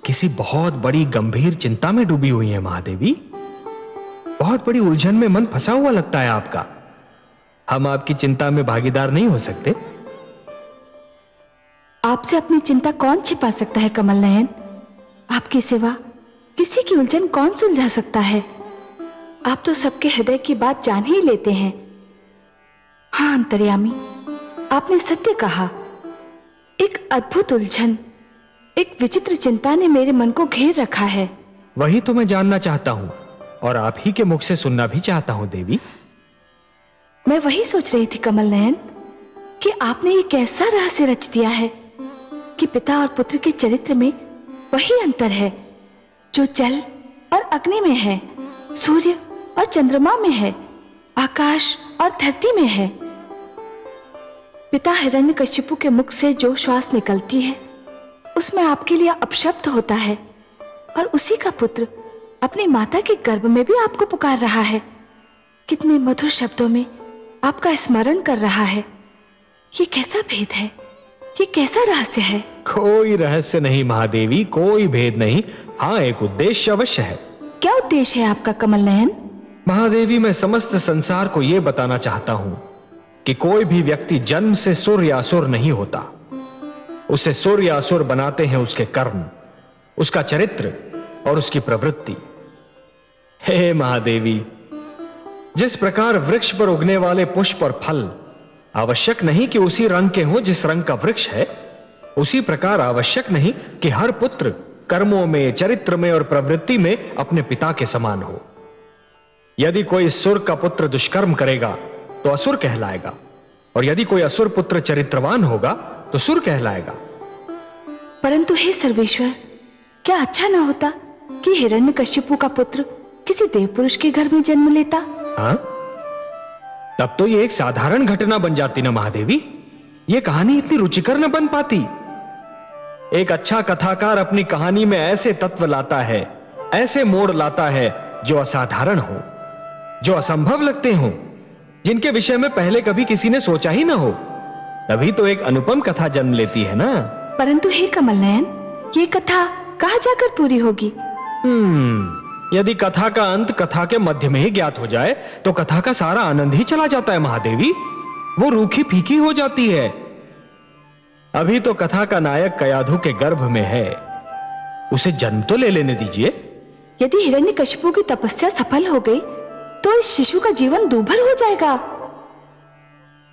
किसी बहुत बड़ी गंभीर चिंता में डूबी हुई है महादेवी। बहुत बड़ी उलझन में मन फंसा हुआ लगता है आपका। हम आपकी चिंता में भागीदार नहीं हो सकते? आपसे अपनी चिंता कौन छिपा सकता है कमल नयन? आपकी सिवा किसी की उलझन कौन सुलझा सकता है? आप तो सबके हृदय की बात जान ही लेते हैं। हाँ अंतर्यामी, आपने सत्य कहा। एक अद्भुत उलझन, एक विचित्र चिंता ने मेरे मन को घेर रखा है। वही तो मैं जानना चाहता हूं और आप ही के मुख से सुनना भी चाहता हूं देवी। मैं वही सोच रही थी कमल नयन कि आपने ये कैसा रहस्य रच दिया है कि पिता और पुत्र के चरित्र में वही अंतर है जो जल और अग्नि में है, सूर्य और चंद्रमा में है, आकाश और धरती में है। पिता हिरण्यकशिपु के मुख से जो श्वास निकलती है उसमें आपके लिए अपशब्द होता है, और उसी का पुत्र अपनी माता के गर्भ में भी आपको पुकार रहा है। कितने मधुर शब्दों में आपका स्मरण कर रहा है। ये कैसा भेद है? ये कैसा रहस्य है? कोई रहस्य नहीं महादेवी, कोई भेद नहीं। हाँ, एक उद्देश्य अवश्य है। क्या उद्देश्य है आपका कमल नयन? महादेवी, मैं समस्त संसार को यह बताना चाहता हूं कि कोई भी व्यक्ति जन्म से सुर या असुर नहीं होता। उसे सुर या असुर बनाते हैं उसके कर्म, उसका चरित्र और उसकी प्रवृत्ति। हे महादेवी, जिस प्रकार वृक्ष पर उगने वाले पुष्प और फल आवश्यक नहीं कि उसी रंग के हों जिस रंग का वृक्ष है, उसी प्रकार आवश्यक नहीं कि हर पुत्र कर्मों में, चरित्र में और प्रवृत्ति में अपने पिता के समान हो। यदि कोई सुर का पुत्र दुष्कर्म करेगा तो असुर कहलाएगा, और यदि कोई असुर पुत्र चरित्रवान होगा तो सुर कहलाएगा। परंतु हे सर्वेश्वर, क्या अच्छा ना होता कि हिरण्यकशिपु का पुत्र किसी देव पुरुष के घर में जन्म लेता? हाँ? तब तो ये एक साधारण घटना बन जाती ना महादेवी। ये कहानी इतनी रुचिकर न बन पाती। एक अच्छा कथाकार अपनी कहानी में ऐसे तत्व लाता है, ऐसे मोड़ लाता है जो असाधारण हो, जो असंभव लगते हो, जिनके विषय में पहले कभी किसी ने सोचा ही ना हो। तभी तो एक अनुपम कथा जन्म लेती है ना। परंतु हे कमल नयन, ये कथा कहां जाकर पूरी होगी? यदि कथा का अंत कथा के मध्य में ही ज्ञात हो जाए तो कथा का सारा आनंद ही चला जाता है महादेवी। वो रूखी फीकी हो जाती है। अभी तो कथा का नायक कयाधु के गर्भ में है, उसे जन्म तो ले लेने दीजिए। यदि हिरण्यकशिपु की तपस्या सफल हो गई तो इस शिशु का जीवन दूभर हो जाएगा।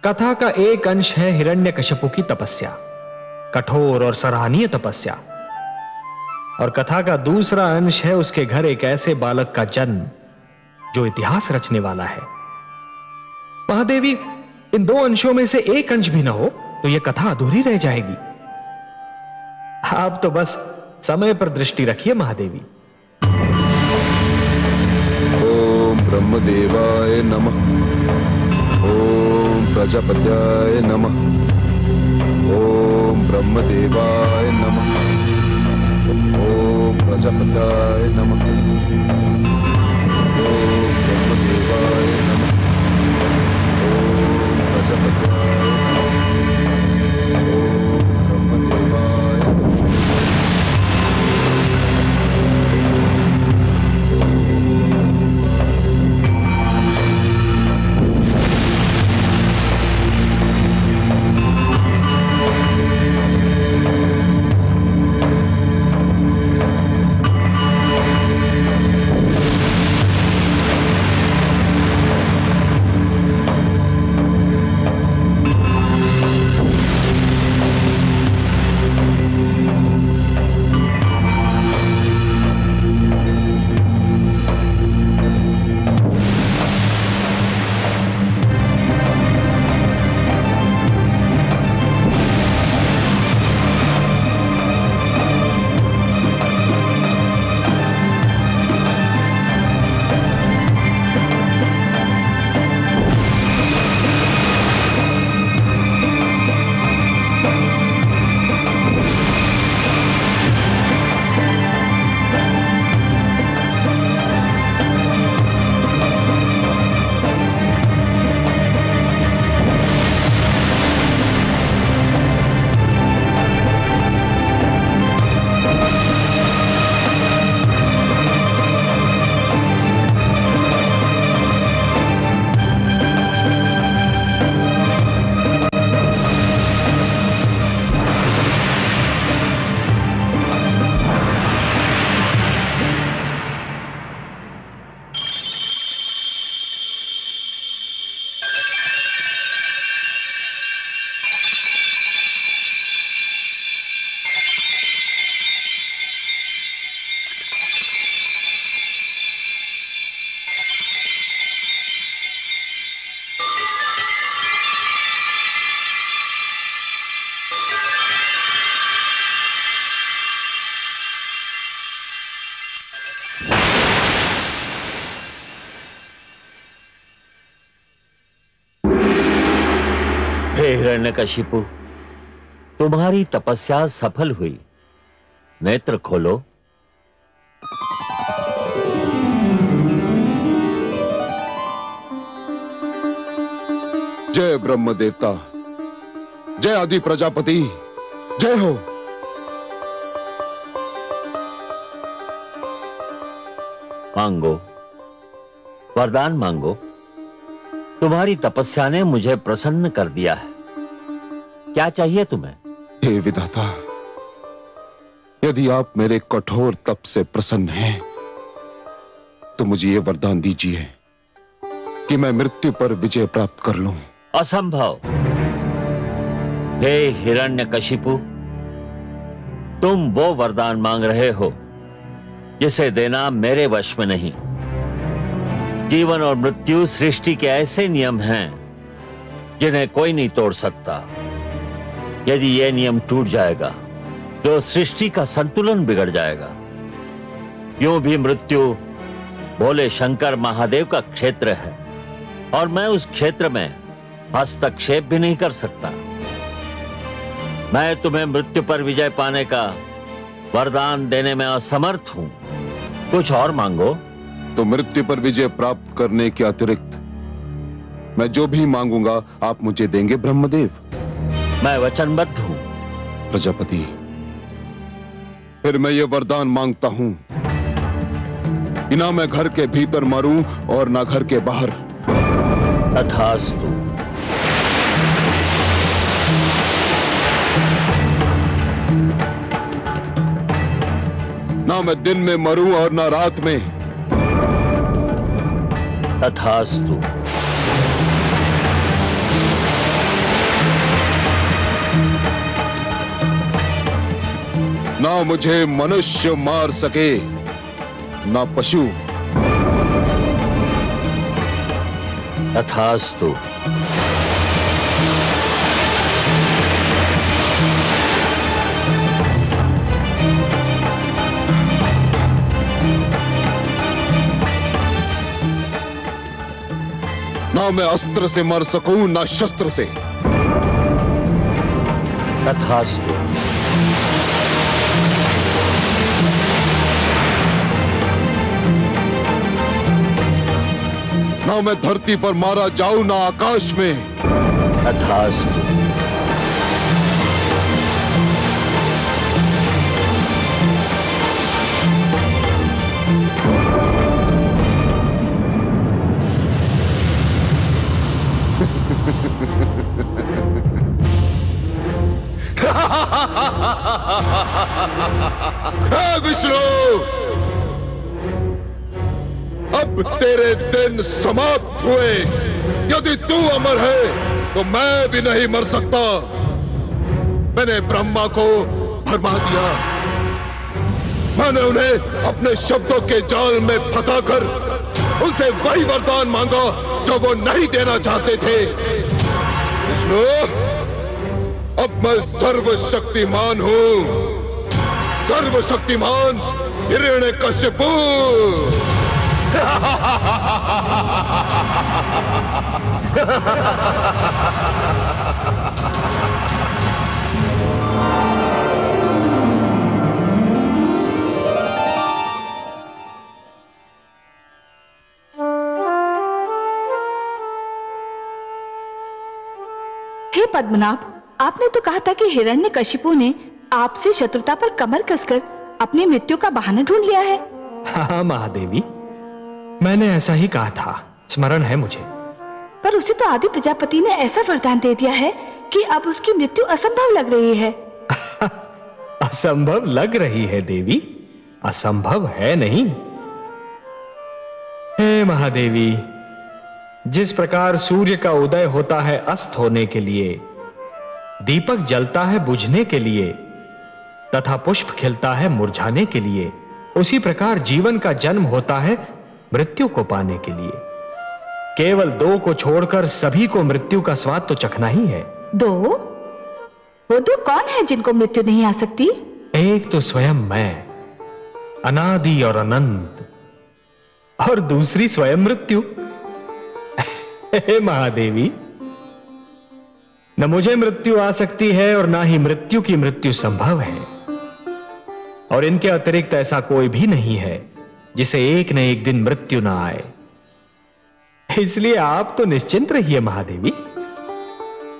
कथा का एक अंश है हिरण्यकशिपु की तपस्या, कठोर और सराहनीय तपस्या, और कथा का दूसरा अंश है उसके घर एक ऐसे बालक का जन्म जो इतिहास रचने वाला है। महादेवी, इन दो अंशों में से एक अंश भी ना हो तो यह कथा अधूरी रह जाएगी। आप तो बस समय पर दृष्टि रखिए महादेवी। ओम ब्रह्मदेवाय नमः। ओम प्रजापत्याय नमः। ओम ब्रह्मदेवाय नमः। ओम प्रजापत्याय नमः। ओम ब्रह्मदेवाय नमः। ओम प्रजापत्याय नमः। ओम ब्रह्मदेवाय नमः। हे हिरण्यकशिपु, तुम्हारी तपस्या सफल हुई। नेत्र खोलो। जय ब्रह्म देवता, जय आदि प्रजापति, जय हो। मांगो, वरदान मांगो। तुम्हारी तपस्या ने मुझे प्रसन्न कर दिया है। क्या चाहिए तुम्हें? हे विधाता, यदि आप मेरे कठोर तप से प्रसन्न हैं, तो मुझे ये वरदान दीजिए कि मैं मृत्यु पर विजय प्राप्त कर लूं। असंभव। हे हिरण्यकशिपु, तुम वो वरदान मांग रहे हो जिसे देना मेरे वश में नहीं। जीवन और मृत्यु सृष्टि के ऐसे नियम हैं जिन्हें कोई नहीं तोड़ सकता। यदि यह नियम टूट जाएगा तो सृष्टि का संतुलन बिगड़ जाएगा। यूं भी मृत्यु भोले शंकर महादेव का क्षेत्र है और मैं उस क्षेत्र में हस्तक्षेप भी नहीं कर सकता। मैं तुम्हें मृत्यु पर विजय पाने का वरदान देने में असमर्थ हूं। कुछ और मांगो। तो मृत्यु पर विजय प्राप्त करने के अतिरिक्त मैं जो भी मांगूंगा आप मुझे देंगे ब्रह्मदेव? मैं वचनबद्ध हूं। प्रजापति, फिर मैं ये वरदान मांगता हूं कि ना मैं घर के भीतर मरूं और ना घर के बाहर। तथास्तु। ना मैं दिन में मरूं और ना रात में। तथास्तु। ना मुझे मनुष्य मार सके ना पशु। तथास्तु। ना मैं अस्त्र से मर सकूं ना शस्त्र से। तथास्तु। ना मैं धरती पर मारा जाऊं ना आकाश में। तथास्तु। विष्णु, अब तेरे दिन समाप्त हुए। यदि तू अमर है तो मैं भी नहीं मर सकता। मैंने ब्रह्मा को भरमा दिया। मैंने उन्हें अपने शब्दों के जाल में फंसाकर उनसे वही वरदान मांगा जो वो नहीं देना चाहते थे। विष्णु, अब मैं सर्वशक्तिमान हूं। सर्वशक्तिमान हिरण्यकशिपु। हे पद्मनाभ, आपने तो कहा था कि हिरण्यकशिपु ने आपसे शत्रुता पर कमर कसकर अपनी मृत्यु का बहाना ढूंढ लिया है। हाँ महादेवी, मैंने ऐसा ही कहा था, स्मरण है मुझे। पर उसे तो आदि प्रजापति ने ऐसा वरदान दे दिया है कि अब उसकी मृत्यु असंभव लग रही है। असंभव लग रही है देवी, असंभव है नहीं। हे महादेवी, जिस प्रकार सूर्य का उदय होता है अस्त होने के लिए, दीपक जलता है बुझने के लिए तथा पुष्प खिलता है मुरझाने के लिए, उसी प्रकार जीवन का जन्म होता है मृत्यु को पाने के लिए। केवल दो को छोड़कर सभी को मृत्यु का स्वाद तो चखना ही है। दो? वो दो कौन है जिनको मृत्यु नहीं आ सकती? एक तो स्वयं मैं, अनादि और अनंत, और दूसरी स्वयं मृत्यु। हे महादेवी, न मुझे मृत्यु आ सकती है और ना ही मृत्यु की मृत्यु संभव है, और इनके अतिरिक्त ऐसा कोई भी नहीं है जिसे एक न एक दिन मृत्यु ना आए। इसलिए आप तो निश्चिंत रहिए महादेवी,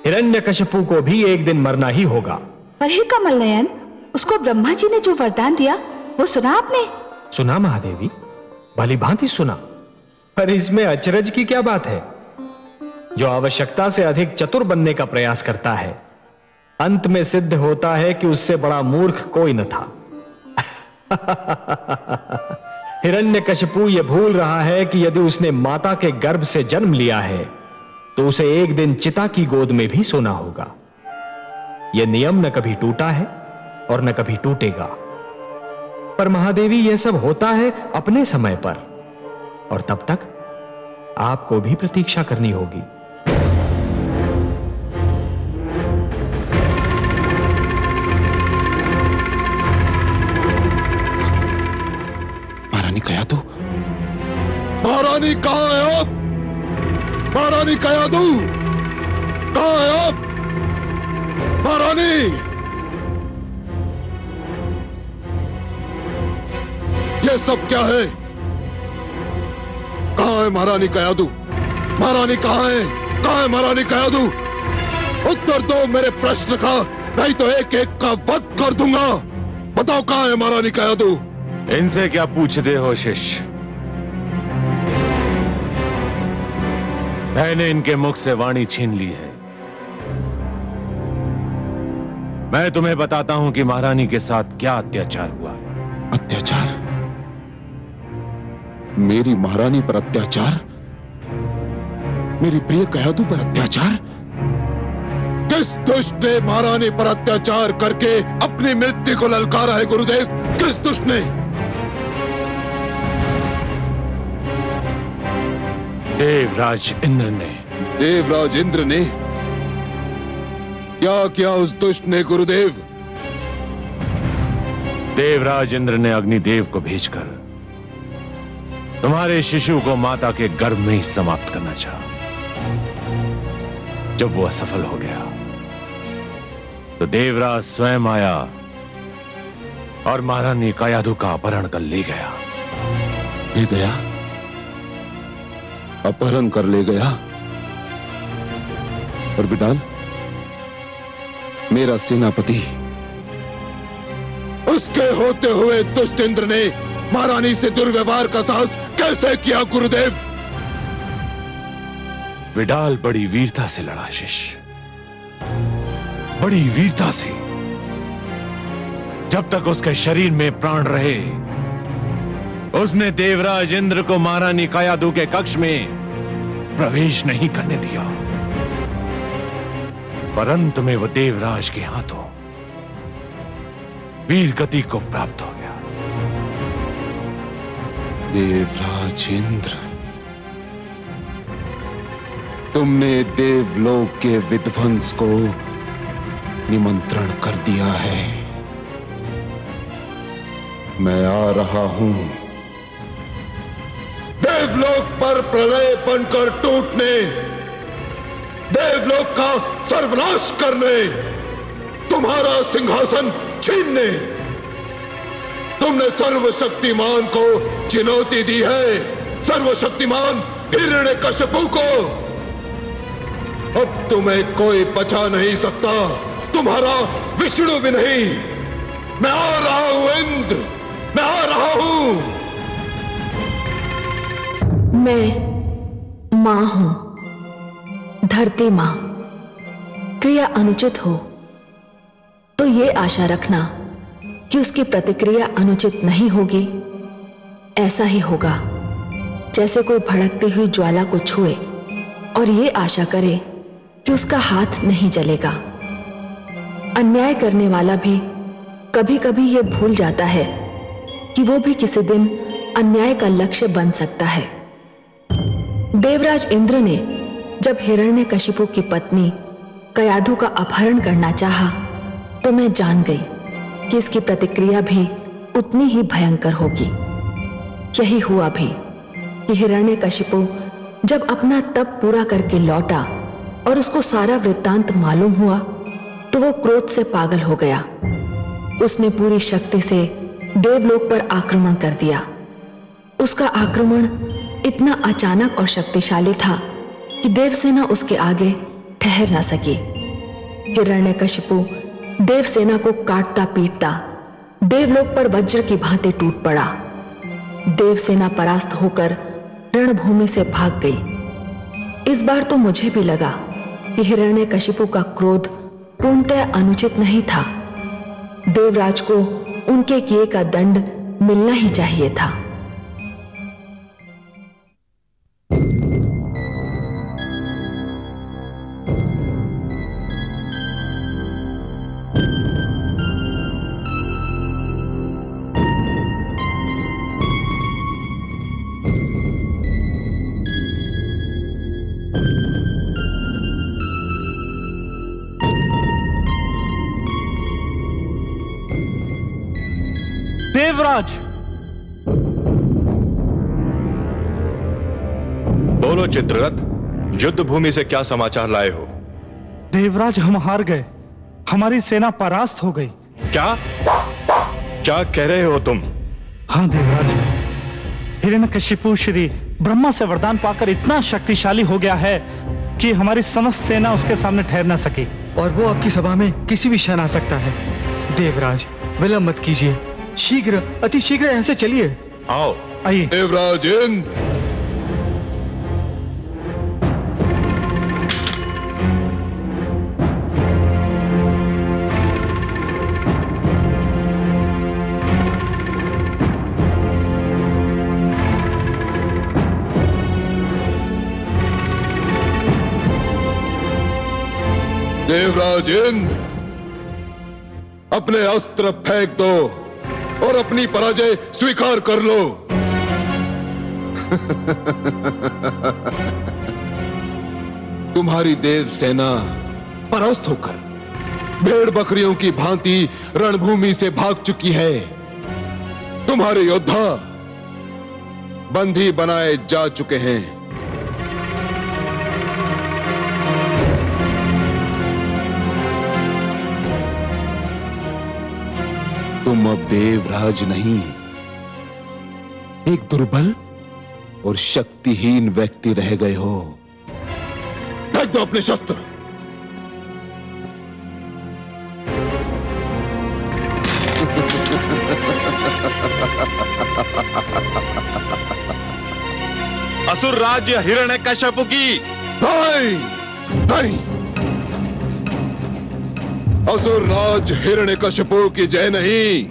हिरण्यकशिपु को भी एक दिन मरना ही होगा। पर हे कमल नयन, उसको ब्रह्मा जी ने जो वरदान दिया वो सुना आपने? सुना महादेवी, भली भांति सुना। पर इसमें अचरज की क्या बात है? जो आवश्यकता से अधिक चतुर बनने का प्रयास करता है, अंत में सिद्ध होता है कि उससे बड़ा मूर्ख कोई न था। हिरण्यकशिपु यह भूल रहा है कि यदि उसने माता के गर्भ से जन्म लिया है तो उसे एक दिन चिता की गोद में भी सोना होगा। यह नियम न कभी टूटा है और न कभी टूटेगा। पर महादेवी, यह सब होता है अपने समय पर, और तब तक आपको भी प्रतीक्षा करनी होगी। महारानी कयादू, महारानी कहां है आप? महारानी कयादू कहां है आप? महारानी! ये सब क्या है? कहां है महारानी कयादू? महारानी कहां है? कहां है महारानी कयादू? उत्तर दो मेरे प्रश्न का, नहीं तो एक एक का वध कर दूंगा। बताओ कहां है महारानी कयादू? इनसे क्या पूछते हो शिष्य? मैंने इनके मुख से वाणी छीन ली है। मैं तुम्हें बताता हूं कि महारानी के साथ क्या अत्याचार हुआ है। अत्याचार? मेरी महारानी पर अत्याचार? मेरी प्रिय कयादू पर अत्याचार? किस दुष्ट ने महारानी पर अत्याचार करके अपनी मृत्यु को ललकारा है गुरुदेव? किस दुष्ट ने? देवराज इंद्र ने। देवराज इंद्र ने? क्या किया उस दुष्ट ने गुरुदेव? देवराज इंद्र ने अग्निदेव को भेजकर तुम्हारे शिशु को माता के गर्भ में ही समाप्त करना चाहा। जब वो असफल हो गया तो देवराज स्वयं आया और महारानी कायाधु का अपहरण कर ले गया। ले गया? अपहरण कर ले गया? और विडाल, मेरा सेनापति, उसके होते हुए दुष्ट इंद्र ने महारानी से दुर्व्यवहार का साहस कैसे किया गुरुदेव? विडाल बड़ी वीरता से लड़ा शिष्य, बड़ी वीरता से। जब तक उसके शरीर में प्राण रहे उसने देवराज इंद्र को महारानी कायाधु के कक्ष में प्रवेश नहीं करने दिया, परंतु में वो देवराज के हाथों वीर गति को प्राप्त हो गया। देवराज इंद्र, तुमने देवलोक के विध्वंस को निमंत्रण कर दिया है। मैं आ रहा हूं देवलोक पर प्रलय बनकर टूटने, देवलोक का सर्वनाश करने, तुम्हारा सिंहासन छीनने। तुमने सर्वशक्तिमान को चुनौती दी है, सर्वशक्तिमान हिरण्यकश्यपु को। अब तुम्हें कोई बचा नहीं सकता, तुम्हारा विष्णु भी नहीं। मैं आ रहा हूं इंद्र, मैं आ रहा हूं। मैं मां हूं, धरती मां। क्रिया अनुचित हो तो ये आशा रखना कि उसकी प्रतिक्रिया अनुचित नहीं होगी। ऐसा ही होगा जैसे कोई भड़कती हुई ज्वाला को छुए और ये आशा करे कि उसका हाथ नहीं जलेगा। अन्याय करने वाला भी कभी कभी ये भूल जाता है कि वो भी किसी दिन अन्याय का लक्ष्य बन सकता है। देवराज इंद्र ने जब हिरण्यकशिपु की पत्नी कायाधु का अपहरण करना चाहा तो मैं जान गई कि इसकी प्रतिक्रिया भी उतनी ही भयंकर होगी। यही हुआ भी कि हिरण्यकशिपु जब अपना तप पूरा करके लौटा और उसको सारा वृत्तांत मालूम हुआ तो वो क्रोध से पागल हो गया। उसने पूरी शक्ति से देवलोक पर आक्रमण कर दिया। उसका आक्रमण इतना अचानक और शक्तिशाली था कि देवसेना उसके आगे ठहर ना सकी। हिरण्यकशिपु देवसेना को काटता पीटता देवलोक पर वज्र की भांति टूट पड़ा। देवसेना परास्त होकर रणभूमि से भाग गई। इस बार तो मुझे भी लगा कि हिरण्यकशिपु का क्रोध पूर्णतः अनुचित नहीं था। देवराज को उनके किए का दंड मिलना ही चाहिए था। देवराज, बोलो चित्ररथ, युद्ध भूमि से क्या समाचार लाए हो? देवराज, हम हार गए, हमारी सेना परास्त हो गई। क्या क्या कह रहे हो तुम? हाँ देवराज, हिरण्यकशिपु श्री ब्रह्मा से वरदान पाकर इतना शक्तिशाली हो गया है कि हमारी समस्त सेना उसके सामने ठहर ना सकी। और वो आपकी सभा में किसी भी क्षण आ सकता है। देवराज, विलंब मत कीजिए, शीघ्र, अति शीघ्र यहाँ से चलिए। आओ। आइए। देवराज इंद्र, देवराज इंद्र, अपने अस्त्र फेंक दो और अपनी पराजय स्वीकार कर लो। तुम्हारी देव सेना परास्त होकर भेड़ बकरियों की भांति रणभूमि से भाग चुकी है। तुम्हारे योद्धा बंदी बनाए जा चुके हैं। तुम अब देवराज नहीं, एक दुर्बल और शक्तिहीन व्यक्ति रह गए हो। फेंक दो अपने शस्त्र। असुर राज्य हिरण्यकश्यप की नहीं, नहीं, असुर राज हिरण्यकश्यप की जय नहीं।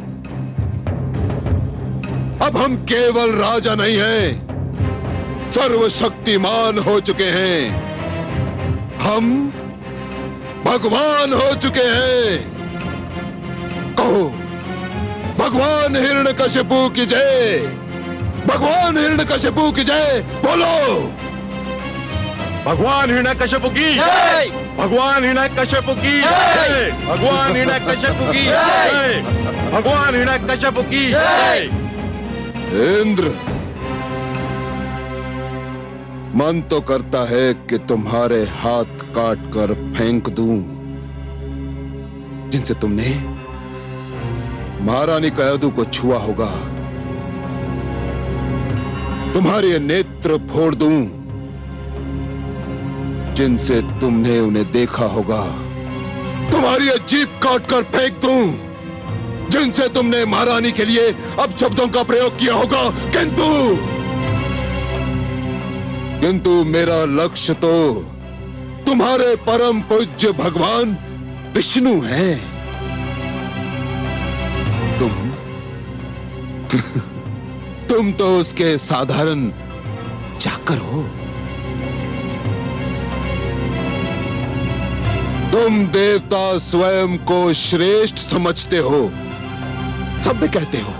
अब हम केवल राजा नहीं हैं, सर्वशक्तिमान हो चुके हैं। हम भगवान हो चुके हैं। कहो, भगवान हिरण्यकश्यप की जय, भगवान हिरण्यकश्यप की जय। बोलो, भगवान हिरण्यकश्यप की जय, भगवान हिरण्यकश्यप की जय, भगवान हिरण्यकश्यप की जय, भगवान हिरण्यकश्यप की जय। इंद्र, मन तो करता है कि तुम्हारे हाथ काट कर फेंक दूं, जिनसे तुमने महारानी कयादू को छुआ होगा। तुम्हारे नेत्र फोड़ दूं, जिनसे तुमने उन्हें देखा होगा। तुम्हारी जीभ काट कर फेंक दूं, जिनसे तुमने महारानी के लिए अब शब्दों का प्रयोग किया होगा। किंतु मेरा लक्ष्य तो तुम्हारे परम पूज्य भगवान विष्णु हैं। तुम तो उसके साधारण चाकर हो। तुम देवता स्वयं को श्रेष्ठ समझते हो, सब में कहते हो।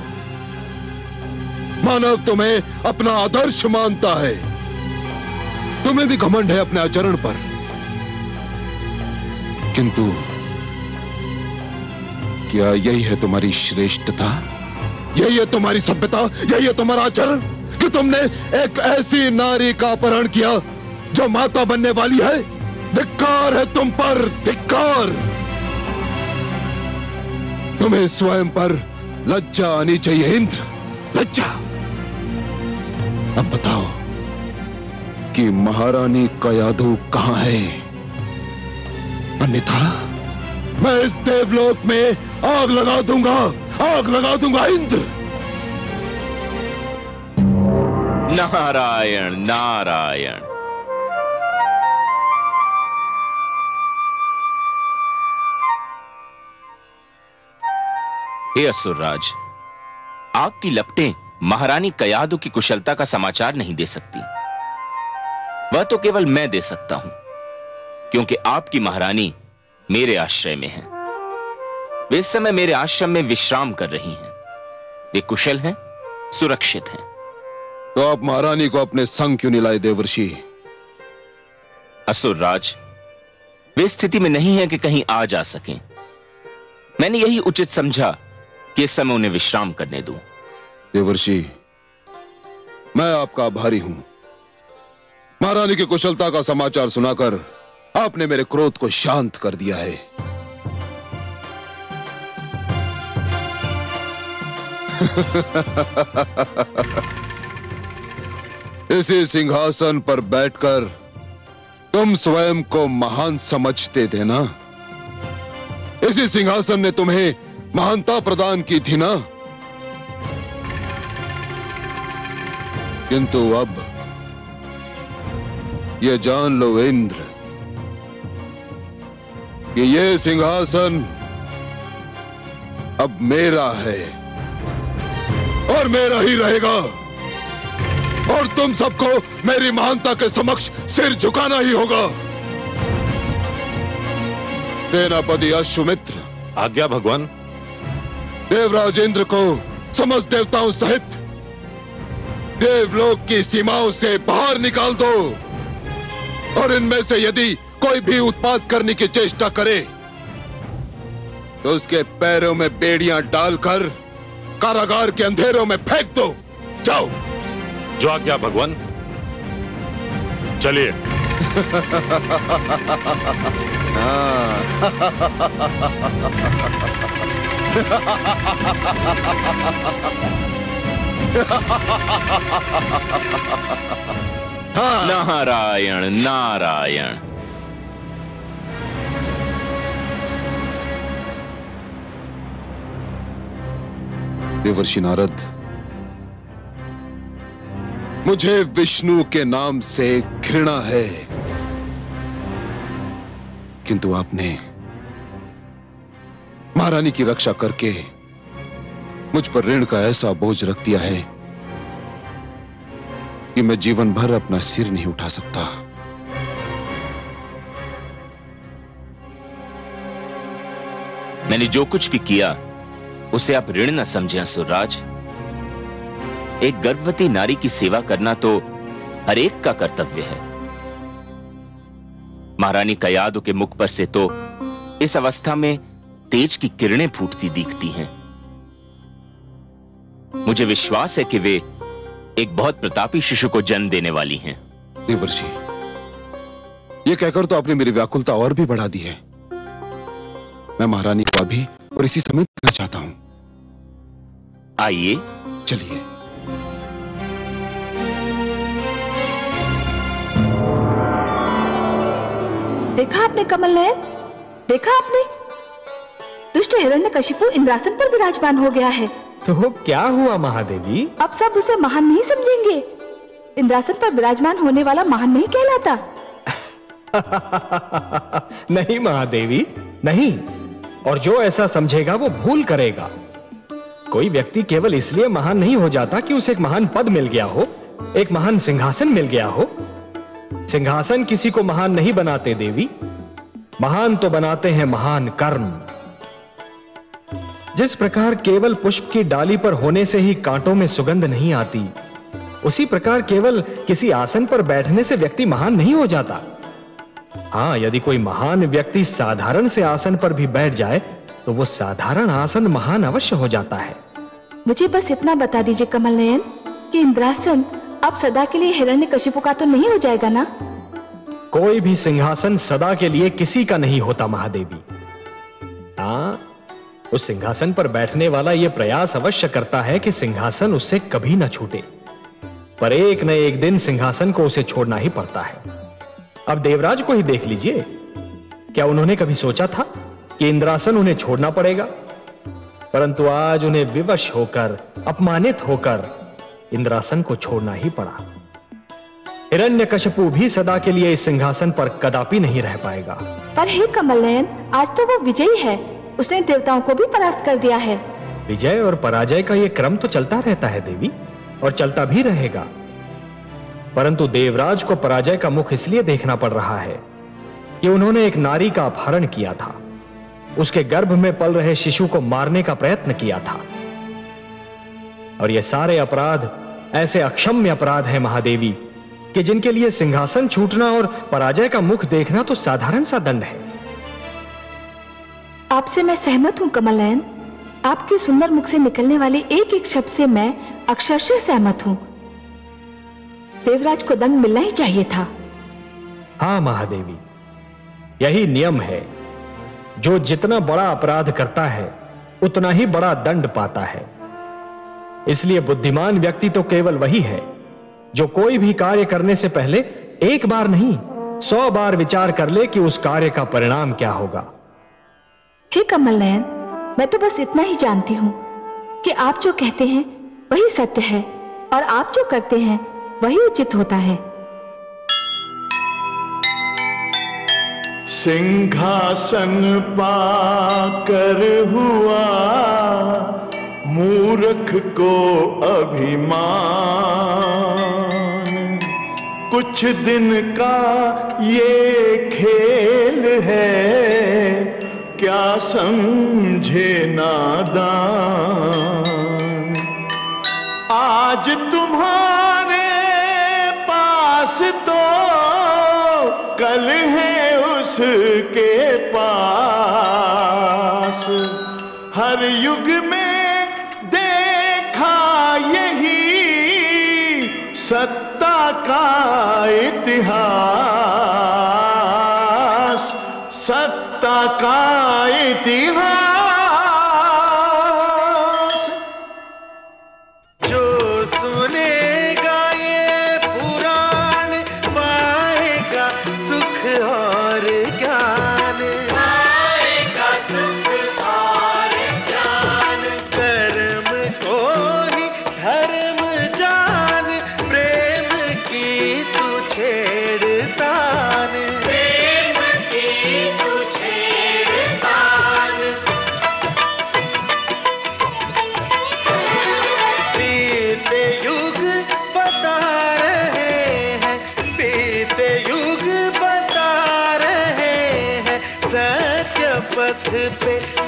मानव तुम्हें अपना आदर्श मानता है। तुम्हें भी घमंड है अपने आचरण पर। किंतु क्या यही है तुम्हारी श्रेष्ठता? यही है तुम्हारी सभ्यता? यही है तुम्हारा आचरण कि तुमने एक ऐसी नारी का अपहरण किया जो माता बनने वाली है? धिक्कार है तुम पर, धिक्कार। तुम्हें स्वयं पर लज्जा आनी चाहिए इंद्र, लज्जा। अब बताओ कि महारानी कयादू कहां है? अन्यथा मैं इस देवलोक में आग लगा दूंगा, आग लगा दूंगा इंद्र। नारायण नारायण। हे असुरराज, आग की लपटें महारानी कयादू की कुशलता का समाचार नहीं दे सकती। वह तो केवल मैं दे सकता हूं, क्योंकि आपकी महारानी मेरे आश्रय में है। वे इस समय मेरे आश्रम में विश्राम कर रही हैं। वे कुशल हैं, सुरक्षित हैं। तो आप महारानी को अपने संग क्यों नहीं लाए देवर्षि? असुरराज, वे स्थिति में नहीं है कि कहीं आ जा सकें। मैंने यही उचित समझा कि इस समय उन्हें विश्राम करने दूं। देवर्षि, मैं आपका आभारी हूं। महारानी की कुशलता का समाचार सुनाकर आपने मेरे क्रोध को शांत कर दिया है। इसी सिंहासन पर बैठकर तुम स्वयं को महान समझते थे ना? इसी सिंहासन ने तुम्हें महानता प्रदान की थी ना? किंतु अब ये जान लो इंद्र कि ये सिंहासन अब मेरा है और मेरा ही रहेगा, और तुम सबको मेरी महानता के समक्ष सिर झुकाना ही होगा। सेनापति अश्वमित्र। आज्ञा भगवान। देवराज इंद्र को समस्त देवताओं सहित देवलोक की सीमाओं से बाहर निकाल दो, और इनमें से यदि कोई भी उत्पात करने की चेष्टा करे तो उसके पैरों में बेड़ियां डालकर कारागार के अंधेरों में फेंक दो। जाओ। जो आज्ञा भगवान। चलिए। नारायण नारायण। देवर्षि नारद, मुझे विष्णु के नाम से घृणा है, किंतु आपने महारानी की रक्षा करके मुझ पर ऋण का ऐसा बोझ रख दिया है कि मैं जीवन भर अपना सिर नहीं उठा सकता। मैंने जो कुछ भी किया उसे आप ऋण न समझें असुरराज। एक गर्भवती नारी की सेवा करना तो हर एक का कर्तव्य है। महारानी कयादू के मुख पर से तो इस अवस्था में तेज की किरणें फूटती दिखती हैं। मुझे विश्वास है कि वे एक बहुत प्रतापी शिशु को जन्म देने वाली हैं। देवर्षि, यह कहकर तो आपने मेरी व्याकुलता और भी बढ़ा दी है। मैं महारानी को अभी और इसी समय देखना चाहता हूं। आइए चलिए। देखा आपने कमल नयन, देखा आपने? दुष्ट हिरण्यकशिपु इंद्रासन पर विराजमान हो गया है। तो क्या हुआ महादेवी? अब सब उसे महान नहीं समझेंगे। इंद्रासन पर विराजमान होने वाला महान नहीं कहलाता। नहीं महादेवी, नहीं। और जो ऐसा समझेगा वो भूल करेगा। कोई व्यक्ति केवल इसलिए महान नहीं हो जाता कि उसे एक महान पद मिल गया हो, एक महान सिंहासन मिल गया हो। सिंहासन किसी को महान नहीं बनाते देवी, महान तो बनाते हैं महान कर्म। जिस प्रकार केवल पुष्प की डाली पर होने से ही कांटों में सुगंध नहीं आती, उसी प्रकार केवल किसी आसन पर बैठने से व्यक्ति महान नहीं हो जाता। हां, यदि कोई महान व्यक्ति साधारण से आसन पर भी बैठ जाए तो वो साधारण आसन महान अवश्य हो जाता है। मुझे बस इतना बता दीजिए कमल नयन कि इंद्रासन अब सदा के लिए हिरण्यकशिपु का तो नहीं हो जाएगा ना? कोई भी सिंहासन सदा के लिए किसी का नहीं होता महादेवी। हाँ, उस सिंहासन पर बैठने वाला यह प्रयास अवश्य करता है कि सिंहासन उससे कभी ना छूटे, पर एक न एक दिन सिंहासन को उसे छोड़ना ही पड़ता है। अब देवराज को ही देख लीजिए, क्या उन्होंने कभी सोचा था कि इंद्रासन उन्हें छोड़ना पड़ेगा? परंतु आज उन्हें विवश होकर, अपमानित होकर इंद्रासन को छोड़ना ही पड़ा। हिरण्यकशिपु भी सदा के लिए इस सिंहासन पर कदापि नहीं रह पाएगा। पर हे कमल नयन, आज तो वो विजयी है, उसने देवताओं को भी परास्त कर दिया है। विजय और पराजय का यह क्रम तो चलता रहता है देवी, और चलता भी रहेगा। परंतु देवराज को पराजय का मुख इसलिए देखना पड़ रहा है कि उन्होंने एक नारी का अपहरण किया था, उसके गर्भ में पल रहे शिशु को मारने का प्रयत्न किया था। और ये सारे अपराध ऐसे अक्षम्य अपराध हैं महादेवी कि जिनके लिए सिंहासन छूटना और पराजय का मुख देखना तो साधारण सा दंड है। आपसे मैं सहमत हूं कमल नयन, आपके सुंदर मुख से निकलने वाले एक एक शब्द से मैं अक्षरशः सहमत हूं। देवराज को दंड मिलना ही चाहिए था। हाँ महादेवी, यही नियम है। जो जितना बड़ा अपराध करता है उतना ही बड़ा दंड पाता है। इसलिए बुद्धिमान व्यक्ति तो केवल वही है जो कोई भी कार्य करने से पहले एक बार नहीं 100 बार विचार कर ले कि उस कार्य का परिणाम क्या होगा। हे कमल नयन, मैं तो बस इतना ही जानती हूं कि आप जो कहते हैं वही सत्य है और आप जो करते हैं वही उचित होता है। सिंहासन पाकर हुआ मूर्ख को अभिमान, कुछ दिन का ये खेल है, क्या समझे नादान। आज तुम्हारे पास तो कल है उसके पास। हर युग में देखा यही सत्ता का इतिहास, सत्ता का इतिहास। पथ पे